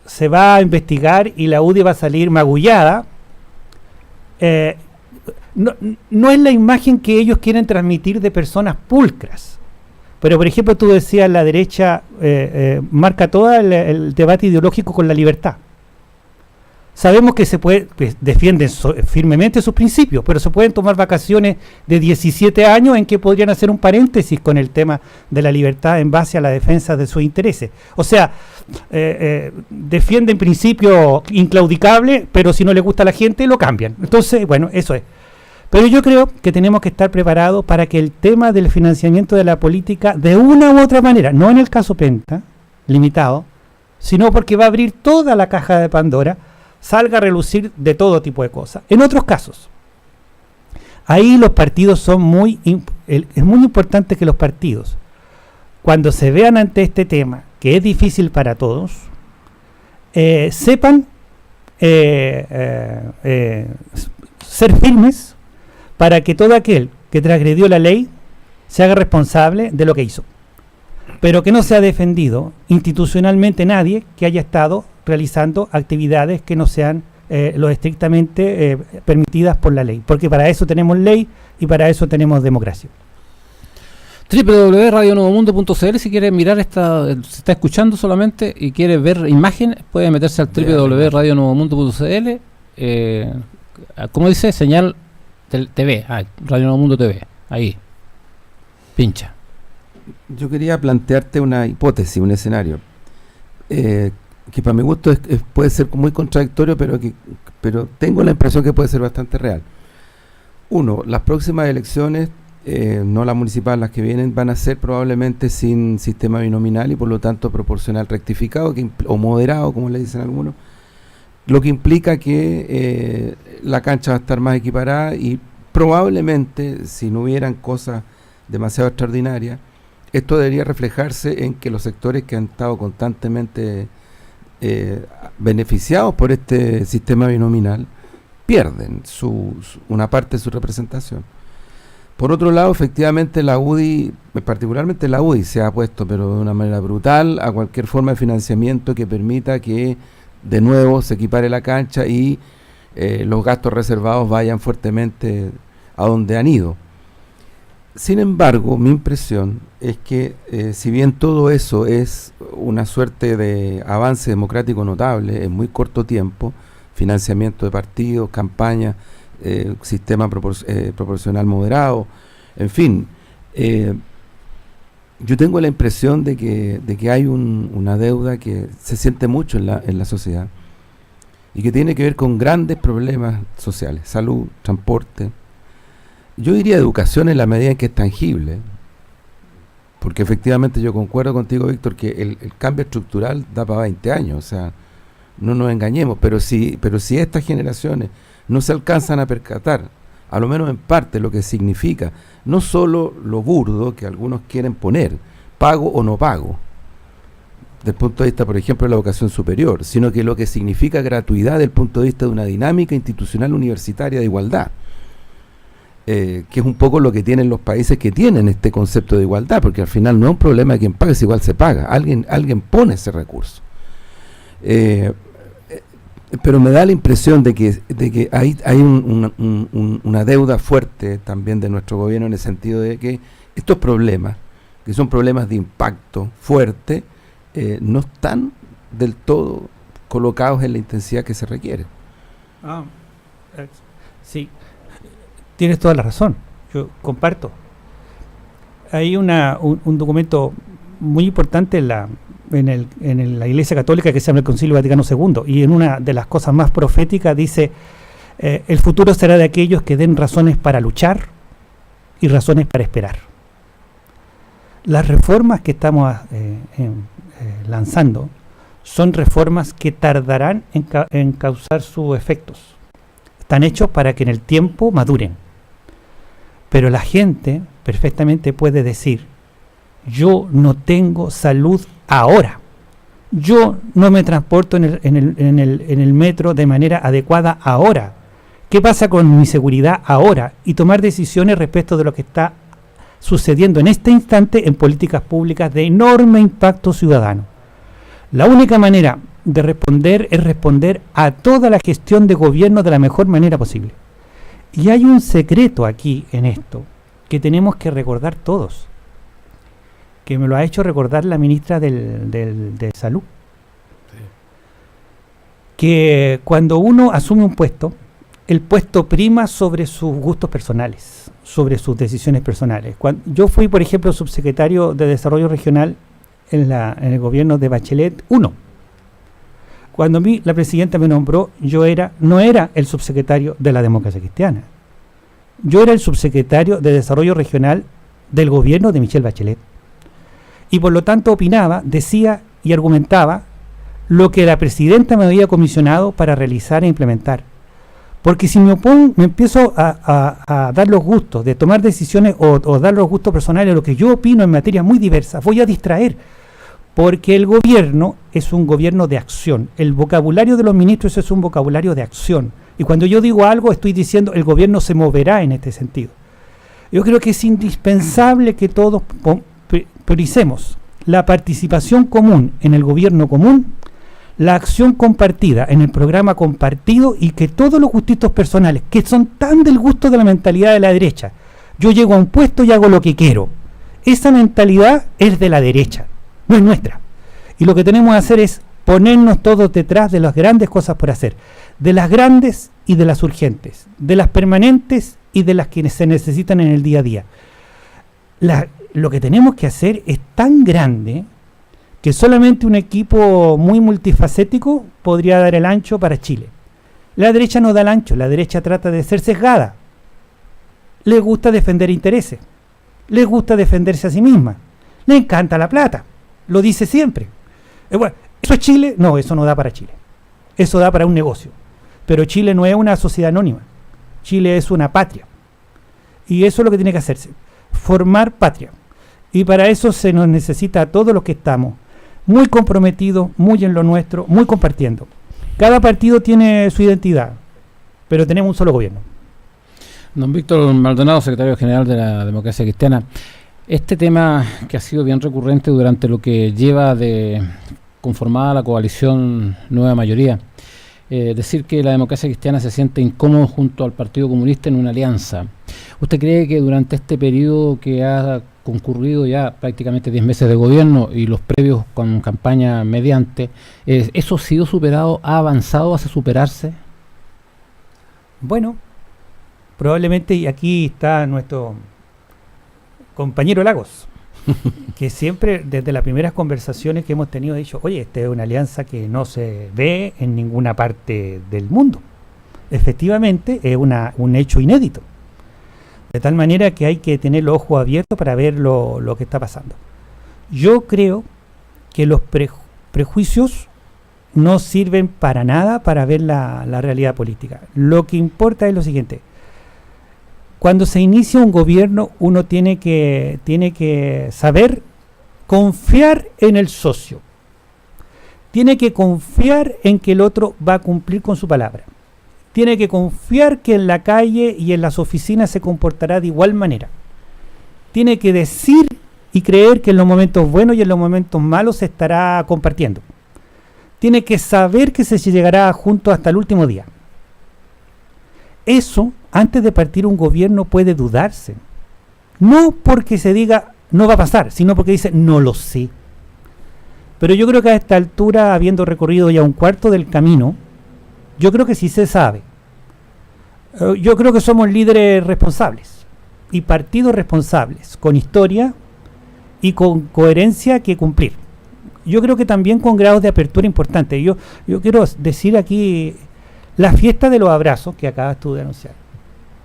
Se va a investigar y la UDI va a salir magullada. No es la imagen que ellos quieren transmitir de personas pulcras. Pero, por ejemplo, tú decías, la derecha marca todo el debate ideológico con la libertad. Sabemos que defienden firmemente sus principios, pero se pueden tomar vacaciones de 17 años en que podrían hacer un paréntesis con el tema de la libertad en base a la defensa de sus intereses. O sea, defienden principios inclaudicables, pero si no les gusta a la gente, lo cambian. Entonces, bueno, eso es. Pero yo creo que tenemos que estar preparados para que el tema del financiamiento de la política, de una u otra manera, no en el caso Penta, limitado, sino porque va a abrir toda la caja de Pandora, salga a relucir de todo tipo de cosas. En otros casos, ahí los partidos es muy importante que los partidos, cuando se vean ante este tema, que es difícil para todos, sepan ser firmes para que todo aquel que transgredió la ley se haga responsable de lo que hizo, pero que no sea defendido institucionalmente nadie que haya estado realizando actividades que no sean lo estrictamente permitidas por la ley, porque para eso tenemos ley y para eso tenemos democracia. www.radionuevomundo.cl. Si quiere mirar se está escuchando solamente y quiere ver imágenes, puede meterse al www.radionuevomundo.cl. ¿Cómo dice? Señal TV, Radio Nuevo Mundo TV, ahí, pincha. Yo quería plantearte una hipótesis, un escenario. que para mi gusto puede ser muy contradictorio, pero tengo la impresión que puede ser bastante real. Uno, las próximas elecciones, no las municipales, las que vienen, van a ser probablemente sin sistema binominal y por lo tanto proporcional rectificado o moderado, como le dicen algunos, lo que implica que la cancha va a estar más equiparada y probablemente, si no hubieran cosas demasiado extraordinarias, esto debería reflejarse en que los sectores que han estado constantemente beneficiados por este sistema binominal pierden una parte de su representación. Por otro lado, efectivamente la UDI, particularmente la UDI, se ha opuesto, pero de una manera brutal, a cualquier forma de financiamiento que permita que de nuevo se equipare la cancha y los gastos reservados vayan fuertemente a donde han ido. Sin embargo, mi impresión es que si bien todo eso es una suerte de avance democrático notable en muy corto tiempo, financiamiento de partidos, campañas, sistema proporcional moderado, en fin, yo tengo la impresión de que hay una deuda que se siente mucho en la sociedad y que tiene que ver con grandes problemas sociales, salud, transporte. Yo diría educación en la medida en que es tangible, porque efectivamente yo concuerdo contigo, Víctor, que el cambio estructural da para 20 años, o sea, no nos engañemos, pero si estas generaciones no se alcanzan a percatar, a lo menos en parte, lo que significa, no solo lo burdo que algunos quieren poner, pago o no pago, desde el punto de vista, por ejemplo, de la educación superior, sino que lo que significa gratuidad desde el punto de vista de una dinámica institucional universitaria de igualdad. Que es un poco lo que tienen los países que tienen este concepto de igualdad, porque al final no es un problema de quien paga, es igual se paga, alguien pone ese recurso. Pero me da la impresión de que hay una deuda fuerte también de nuestro gobierno en el sentido de que estos problemas, que son problemas de impacto fuerte, no están del todo colocados en la intensidad que se requiere. Sí. Tienes toda la razón, yo comparto. Hay un documento muy importante en la Iglesia Católica que se llama el Concilio Vaticano II, y en una de las cosas más proféticas dice, el futuro será de aquellos que den razones para luchar y razones para esperar. Las reformas que estamos lanzando son reformas que tardarán en causar sus efectos. Están hechos para que en el tiempo maduren. Pero la gente perfectamente puede decir, yo no tengo salud ahora, yo no me transporto en el metro de manera adecuada ahora, ¿qué pasa con mi seguridad ahora? Y tomar decisiones respecto de lo que está sucediendo en este instante en políticas públicas de enorme impacto ciudadano. La única manera de responder es responder a toda la gestión de gobierno de la mejor manera posible. Y hay un secreto aquí en esto que tenemos que recordar todos, que me lo ha hecho recordar la ministra de Salud. Sí. Que cuando uno asume un puesto, el puesto prima sobre sus gustos personales, sobre sus decisiones personales. Yo fui, por ejemplo, subsecretario de Desarrollo Regional en el gobierno de Bachelet 1. Cuando la presidenta me nombró, no era el subsecretario de la Democracia Cristiana. Yo era el subsecretario de Desarrollo Regional del gobierno de Michelle Bachelet. Y por lo tanto opinaba, decía y argumentaba lo que la presidenta me había comisionado para realizar e implementar. Porque si me empiezo a dar los gustos de tomar decisiones o dar los gustos personales, lo que yo opino en materias muy diversas, voy a distraer. Porque el gobierno es un gobierno de acción. El vocabulario de los ministros es un vocabulario de acción. Y cuando yo digo algo, estoy diciendo el gobierno se moverá en este sentido. Yo creo que es indispensable que todos prioricemos la participación común en el gobierno común, la acción compartida en el programa compartido, y que todos los gustitos personales, que son tan del gusto de la mentalidad de la derecha, yo llego a un puesto y hago lo que quiero, esa mentalidad es de la derecha, no es nuestra. Y lo que tenemos que hacer es ponernos todos detrás de las grandes cosas por hacer, de las grandes y de las urgentes, de las permanentes y de las que se necesitan en el día a día. Lo que tenemos que hacer es tan grande que solamente un equipo muy multifacético podría dar el ancho para Chile. La derecha no da el ancho, la derecha trata de ser sesgada. Le gusta defender intereses, le gusta defenderse a sí misma, le encanta la plata, lo dice siempre. Bueno, ¿eso es Chile? No, eso no da para Chile. Eso da para un negocio. Pero Chile no es una sociedad anónima. Chile es una patria. Y eso es lo que tiene que hacerse. Formar patria. Y para eso se nos necesita a todos los que estamos muy comprometidos, muy en lo nuestro, muy compartiendo. Cada partido tiene su identidad, pero tenemos un solo gobierno. Don Víctor Maldonado, secretario general de la Democracia Cristiana. Este tema que ha sido bien recurrente durante lo que lleva de conformada la coalición Nueva Mayoría, decir que la Democracia Cristiana se siente incómodo junto al Partido Comunista en una alianza. ¿Usted cree que durante este periodo que ha concurrido ya prácticamente 10 meses de gobierno y los previos con campaña mediante, eso ha sido superado, ha avanzado hacia superarse? Bueno, probablemente, y aquí está nuestro compañero Lagos, que siempre desde las primeras conversaciones que hemos tenido ha dicho, oye, esta es una alianza que no se ve en ninguna parte del mundo. Efectivamente es un hecho inédito, de tal manera que hay que tener los ojos abiertos para ver lo que está pasando. Yo creo que los prejuicios no sirven para nada para ver la realidad política. Lo que importa es lo siguiente: cuando se inicia un gobierno, uno tiene que saber confiar en el socio. Tiene que confiar en que el otro va a cumplir con su palabra. Tiene que confiar que en la calle y en las oficinas se comportará de igual manera. Tiene que decir y creer que en los momentos buenos y en los momentos malos se estará compartiendo. Tiene que saber que se llegará juntos hasta el último día. Eso, antes de partir un gobierno, puede dudarse. No porque se diga no va a pasar, sino porque dice no lo sé. Pero yo creo que a esta altura, habiendo recorrido ya un cuarto del camino, yo creo que sí se sabe. Yo creo que somos líderes responsables y partidos responsables, con historia y con coherencia que cumplir. Yo creo que también con grados de apertura importantes. Yo quiero decir aquí, la fiesta de los abrazos que acabas tú de anunciar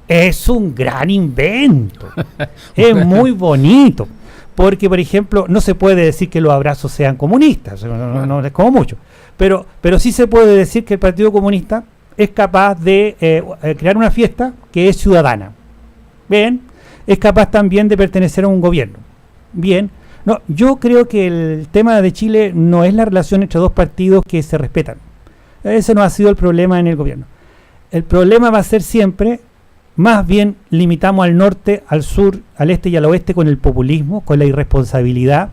es un gran invento. Es muy bonito. Porque, por ejemplo, no se puede decir que los abrazos sean comunistas, no es como mucho. Pero sí se puede decir que el Partido Comunista es capaz de crear una fiesta que es ciudadana. Bien, es capaz también de pertenecer a un gobierno. Bien, no, yo creo que el tema de Chile no es la relación entre dos partidos que se respetan. Ese no ha sido el problema en el gobierno. El problema va a ser siempre, más bien limitamos al norte, al sur, al este y al oeste con el populismo, con la irresponsabilidad,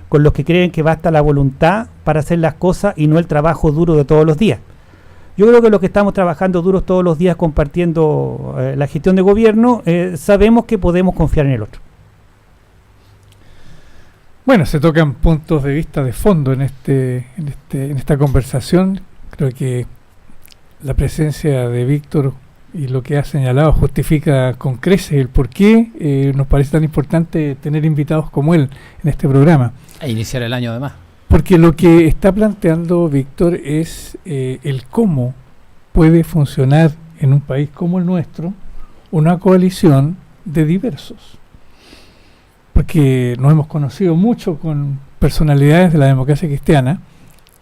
con los que creen que basta la voluntad para hacer las cosas y no el trabajo duro de todos los días. Yo creo que los que estamos trabajando duros todos los días compartiendo la gestión de gobierno, sabemos que podemos confiar en el otro. Bueno, se tocan puntos de vista de fondo en esta conversación. Creo que la presencia de Víctor y lo que ha señalado justifica con creces el por qué nos parece tan importante tener invitados como él en este programa. A iniciar el año además. Porque lo que está planteando Víctor es el cómo puede funcionar en un país como el nuestro una coalición de diversos. Porque nos hemos conocido mucho con personalidades de la democracia cristiana,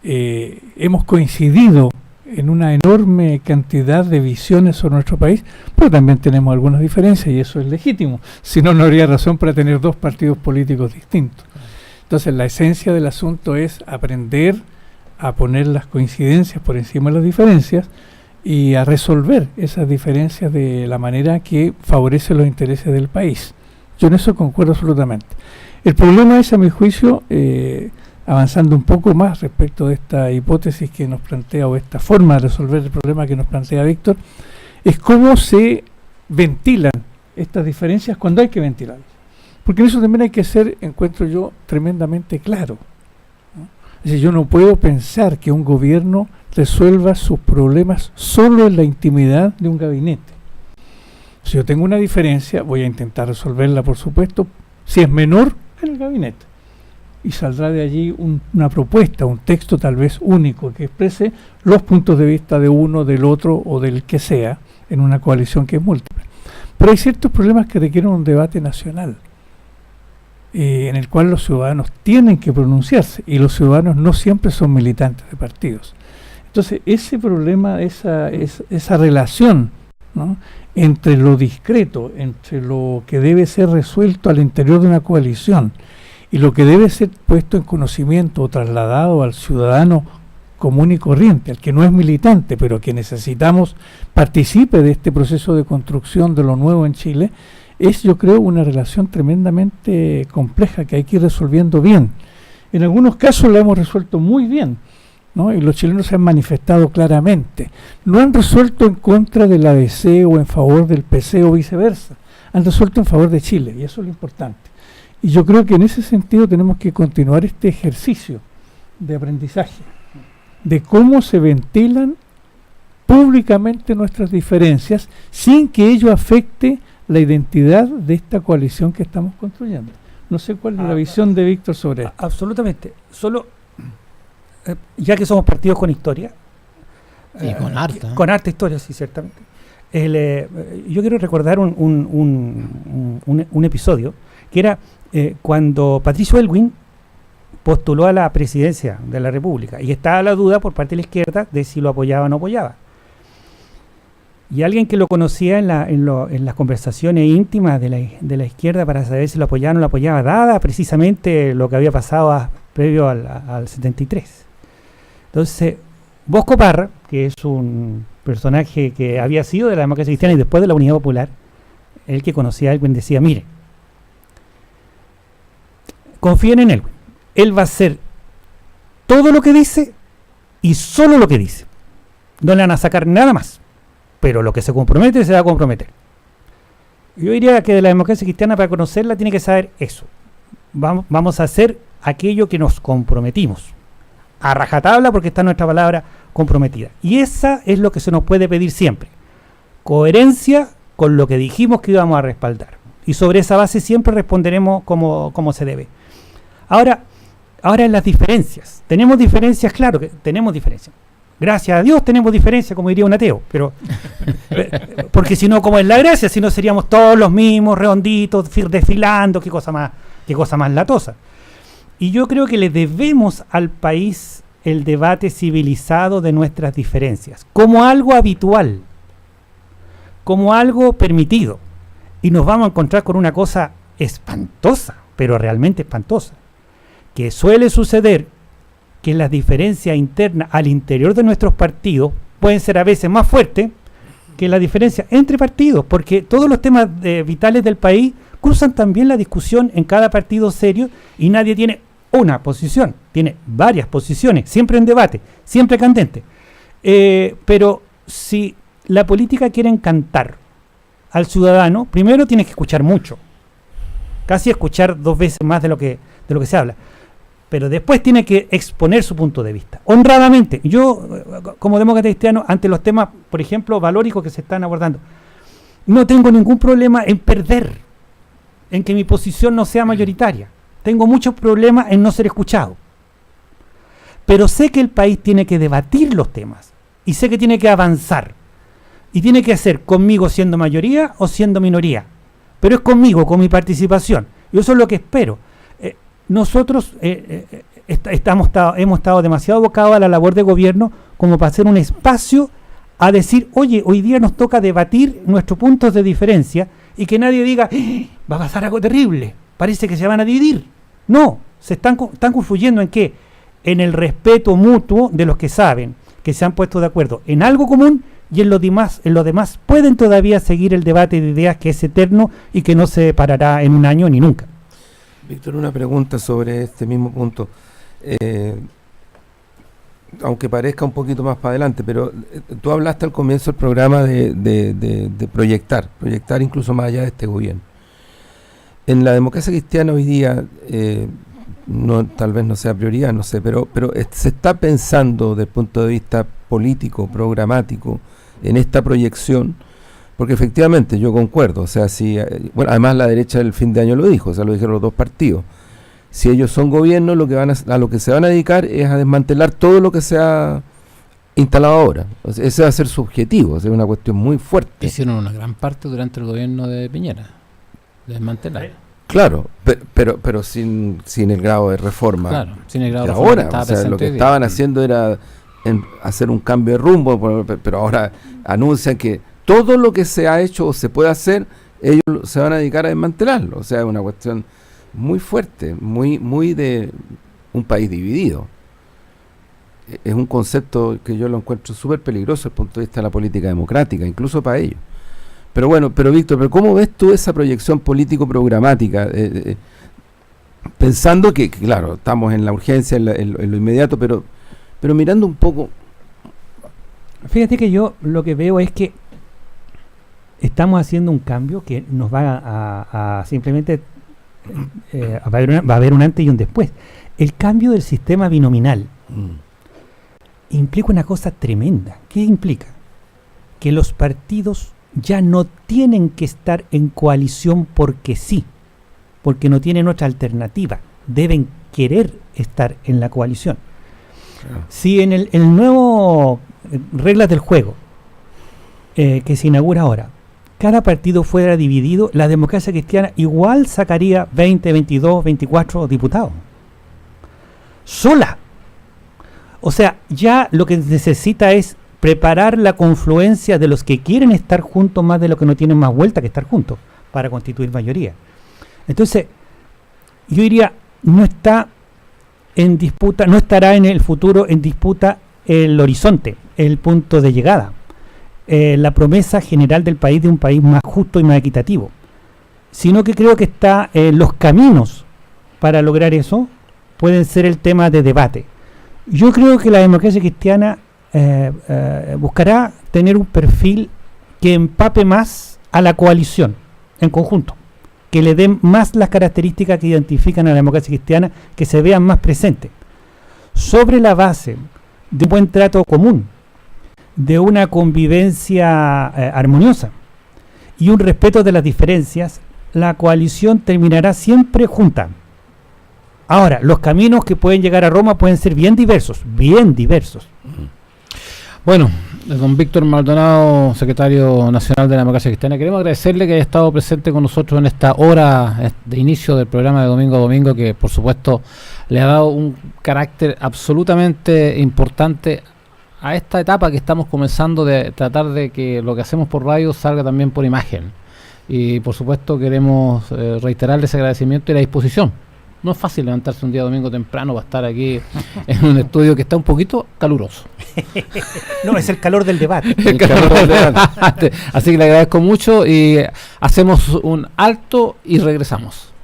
hemos coincidido en una enorme cantidad de visiones sobre nuestro país, pero también tenemos algunas diferencias y eso es legítimo, si no, no habría razón para tener dos partidos políticos distintos. Entonces la esencia del asunto es aprender a poner las coincidencias por encima de las diferencias y a resolver esas diferencias de la manera que favorece los intereses del país. Yo en eso concuerdo absolutamente. El problema es, a mi juicio, avanzando un poco más respecto de esta hipótesis que nos plantea, o esta forma de resolver el problema que nos plantea Víctor, es cómo se ventilan estas diferencias cuando hay que ventilarlas. Porque en eso también hay que ser, encuentro yo, tremendamente claro, ¿no? Es decir, yo no puedo pensar que un gobierno resuelva sus problemas solo en la intimidad de un gabinete. Si yo tengo una diferencia, voy a intentar resolverla, por supuesto, si es menor, en el gabinete. y saldrá de allí una propuesta, un texto tal vez único que exprese los puntos de vista de uno, del otro o del que sea en una coalición que es múltiple. Pero hay ciertos problemas que requieren un debate nacional, en el cual los ciudadanos tienen que pronunciarse, y los ciudadanos no siempre son militantes de partidos. Entonces, ese problema, esa relación, ¿no?, entre lo discreto, entre lo que debe ser resuelto al interior de una coalición y lo que debe ser puesto en conocimiento o trasladado al ciudadano común y corriente, al que no es militante, pero que necesitamos participe de este proceso de construcción de lo nuevo en Chile, es, yo creo, una relación tremendamente compleja que hay que ir resolviendo bien. En algunos casos la hemos resuelto muy bien, ¿no? Y los chilenos se han manifestado claramente. No han resuelto en contra del ADC o en favor del PC o viceversa. Han resuelto en favor de Chile, y eso es lo importante. Y yo creo que en ese sentido tenemos que continuar este ejercicio de aprendizaje, de cómo se ventilan públicamente nuestras diferencias sin que ello afecte la identidad de esta coalición que estamos construyendo. No sé cuál es la visión de Víctor sobre esto. Absolutamente. Solo, ya que somos partidos con historia. Y con harta. Con harta historia, sí, ciertamente. Yo quiero recordar un episodio que era cuando Patricio Aylwin postuló a la presidencia de la República y estaba la duda por parte de la izquierda de si lo apoyaba o no apoyaba. Y alguien que lo conocía en las conversaciones íntimas de la izquierda para saber si lo apoyaba o no lo apoyaba, dada precisamente lo que había pasado previo al 73. Entonces, Bosco Parra, que es un personaje que había sido de la democracia cristiana y después de la Unidad Popular, el que conocía a Aylwin decía, mire, confíen en él. Él va a hacer todo lo que dice y solo lo que dice. No le van a sacar nada más. Pero lo que se compromete, se va a comprometer. Yo diría que de la democracia cristiana, para conocerla, tiene que saber eso. Vamos a hacer aquello que nos comprometimos. A rajatabla, porque está nuestra palabra comprometida. Y esa es lo que se nos puede pedir siempre. Coherencia con lo que dijimos que íbamos a respaldar. Y sobre esa base siempre responderemos como se debe. Ahora en las diferencias. Tenemos diferencias, claro que tenemos diferencias. Gracias a Dios tenemos diferencias, como diría un ateo, pero porque si no, ¿cómo es la gracia? Si no seríamos todos los mismos, redonditos, desfilando, qué cosa más latosa. Y yo creo que le debemos al país el debate civilizado de nuestras diferencias, como algo habitual, como algo permitido. Y nos vamos a encontrar con una cosa espantosa, pero realmente espantosa, que suele suceder, que las diferencias internas al interior de nuestros partidos pueden ser a veces más fuertes que las diferencias entre partidos, porque todos los temas vitales del país cruzan también la discusión en cada partido serio y nadie tiene una posición, tiene varias posiciones, siempre en debate, siempre candente. Pero si la política quiere encantar al ciudadano, primero tienes que escuchar mucho, casi escuchar 2 veces más de lo que se habla. Pero después tiene que exponer su punto de vista, honradamente. Yo, como demócrata cristiano, ante los temas, por ejemplo, valóricos que se están abordando, no tengo ningún problema en perder, en que mi posición no sea mayoritaria. Tengo muchos problemas en no ser escuchado. Pero sé que el país tiene que debatir los temas, y sé que tiene que avanzar, y tiene que hacer conmigo siendo mayoría o siendo minoría. Pero es conmigo, con mi participación. Y eso es lo que espero. Nosotros hemos estado demasiado abocados a la labor de gobierno como para hacer un espacio a decir, oye, hoy día nos toca debatir nuestros puntos de diferencia y que nadie diga, va a pasar algo terrible, parece que se van a dividir. No, están confluyendo en qué? En el respeto mutuo de los que saben, que se han puesto de acuerdo en algo común y en lo demás pueden todavía seguir el debate de ideas que es eterno y que no se parará en un año ni nunca. Víctor, una pregunta sobre este mismo punto, aunque parezca un poquito más para adelante, pero tú hablaste al comienzo del programa de proyectar incluso más allá de este gobierno. En la democracia cristiana hoy día, tal vez no sea prioridad, no sé, pero se está pensando desde el punto de vista político, programático, en esta proyección. Porque efectivamente yo concuerdo, o sea, además la derecha del fin de año lo dijo, o sea, lo dijeron los dos partidos. si ellos son gobierno, lo que a lo que se van a dedicar es a desmantelar todo lo que se ha instalado ahora. O sea, ese va a ser su objetivo, es una cuestión muy fuerte. Hicieron una gran parte durante el gobierno de Piñera, de desmantelar. Claro, pero sin el grado de reforma. Claro, sin el grado de ahora, reforma. o sea, lo que estaban haciendo era hacer un cambio de rumbo, pero ahora anuncian que todo lo que se ha hecho o se puede hacer, ellos se van a dedicar a desmantelarlo. O sea, es una cuestión muy fuerte, muy de un país dividido. Es un concepto que yo lo encuentro súper peligroso desde el punto de vista de la política democrática, incluso para ellos. Pero bueno, Víctor, ¿cómo ves tú esa proyección político-programática? Pensando que, claro, estamos en la urgencia, en lo inmediato, pero mirando un poco. Fíjate que yo lo que veo es que estamos haciendo un cambio que nos va a simplemente va a haber un antes y un después. El cambio del sistema binominal implica una cosa tremenda. ¿Qué implica? Que los partidos ya no tienen que estar en coalición porque sí, porque no tienen otra alternativa. Deben querer estar en la coalición. Claro. Si en el nuevo reglas del juego que se inaugura ahora, cada partido fuera dividido, la democracia cristiana igual sacaría 20, 22, 24 diputados. Sola. O sea, ya lo que necesita es preparar la confluencia de los que quieren estar juntos más de los que no tienen más vuelta que estar juntos para constituir mayoría. Entonces, yo diría, no está en disputa, no estará en el futuro en disputa el horizonte, el punto de llegada, la promesa general del país de un país más justo y más equitativo, sino que creo que está los caminos para lograr eso pueden ser el tema de debate. Yo creo que la democracia cristiana buscará tener un perfil que empape más a la coalición en conjunto, que le den más las características que identifican a la democracia cristiana, que se vean más presentes, sobre la base de un buen trato común, de una convivencia armoniosa y un respeto de las diferencias. La coalición terminará siempre junta. Ahora, los caminos que pueden llegar a Roma pueden ser bien diversos, bien diversos. Bueno, don Víctor Maldonado, secretario nacional de la Democracia Cristiana, queremos agradecerle que haya estado presente con nosotros en esta hora de inicio del programa de domingo a domingo, que por supuesto le ha dado un carácter absolutamente importante a esta etapa que estamos comenzando de tratar de que lo que hacemos por radio salga también por imagen. Y por supuesto queremos reiterarle ese agradecimiento y la disposición. No es fácil levantarse un día domingo temprano para estar aquí en un estudio que está un poquito caluroso. No, es el calor del debate. El calor del debate. Así que le agradezco mucho y hacemos un alto y regresamos.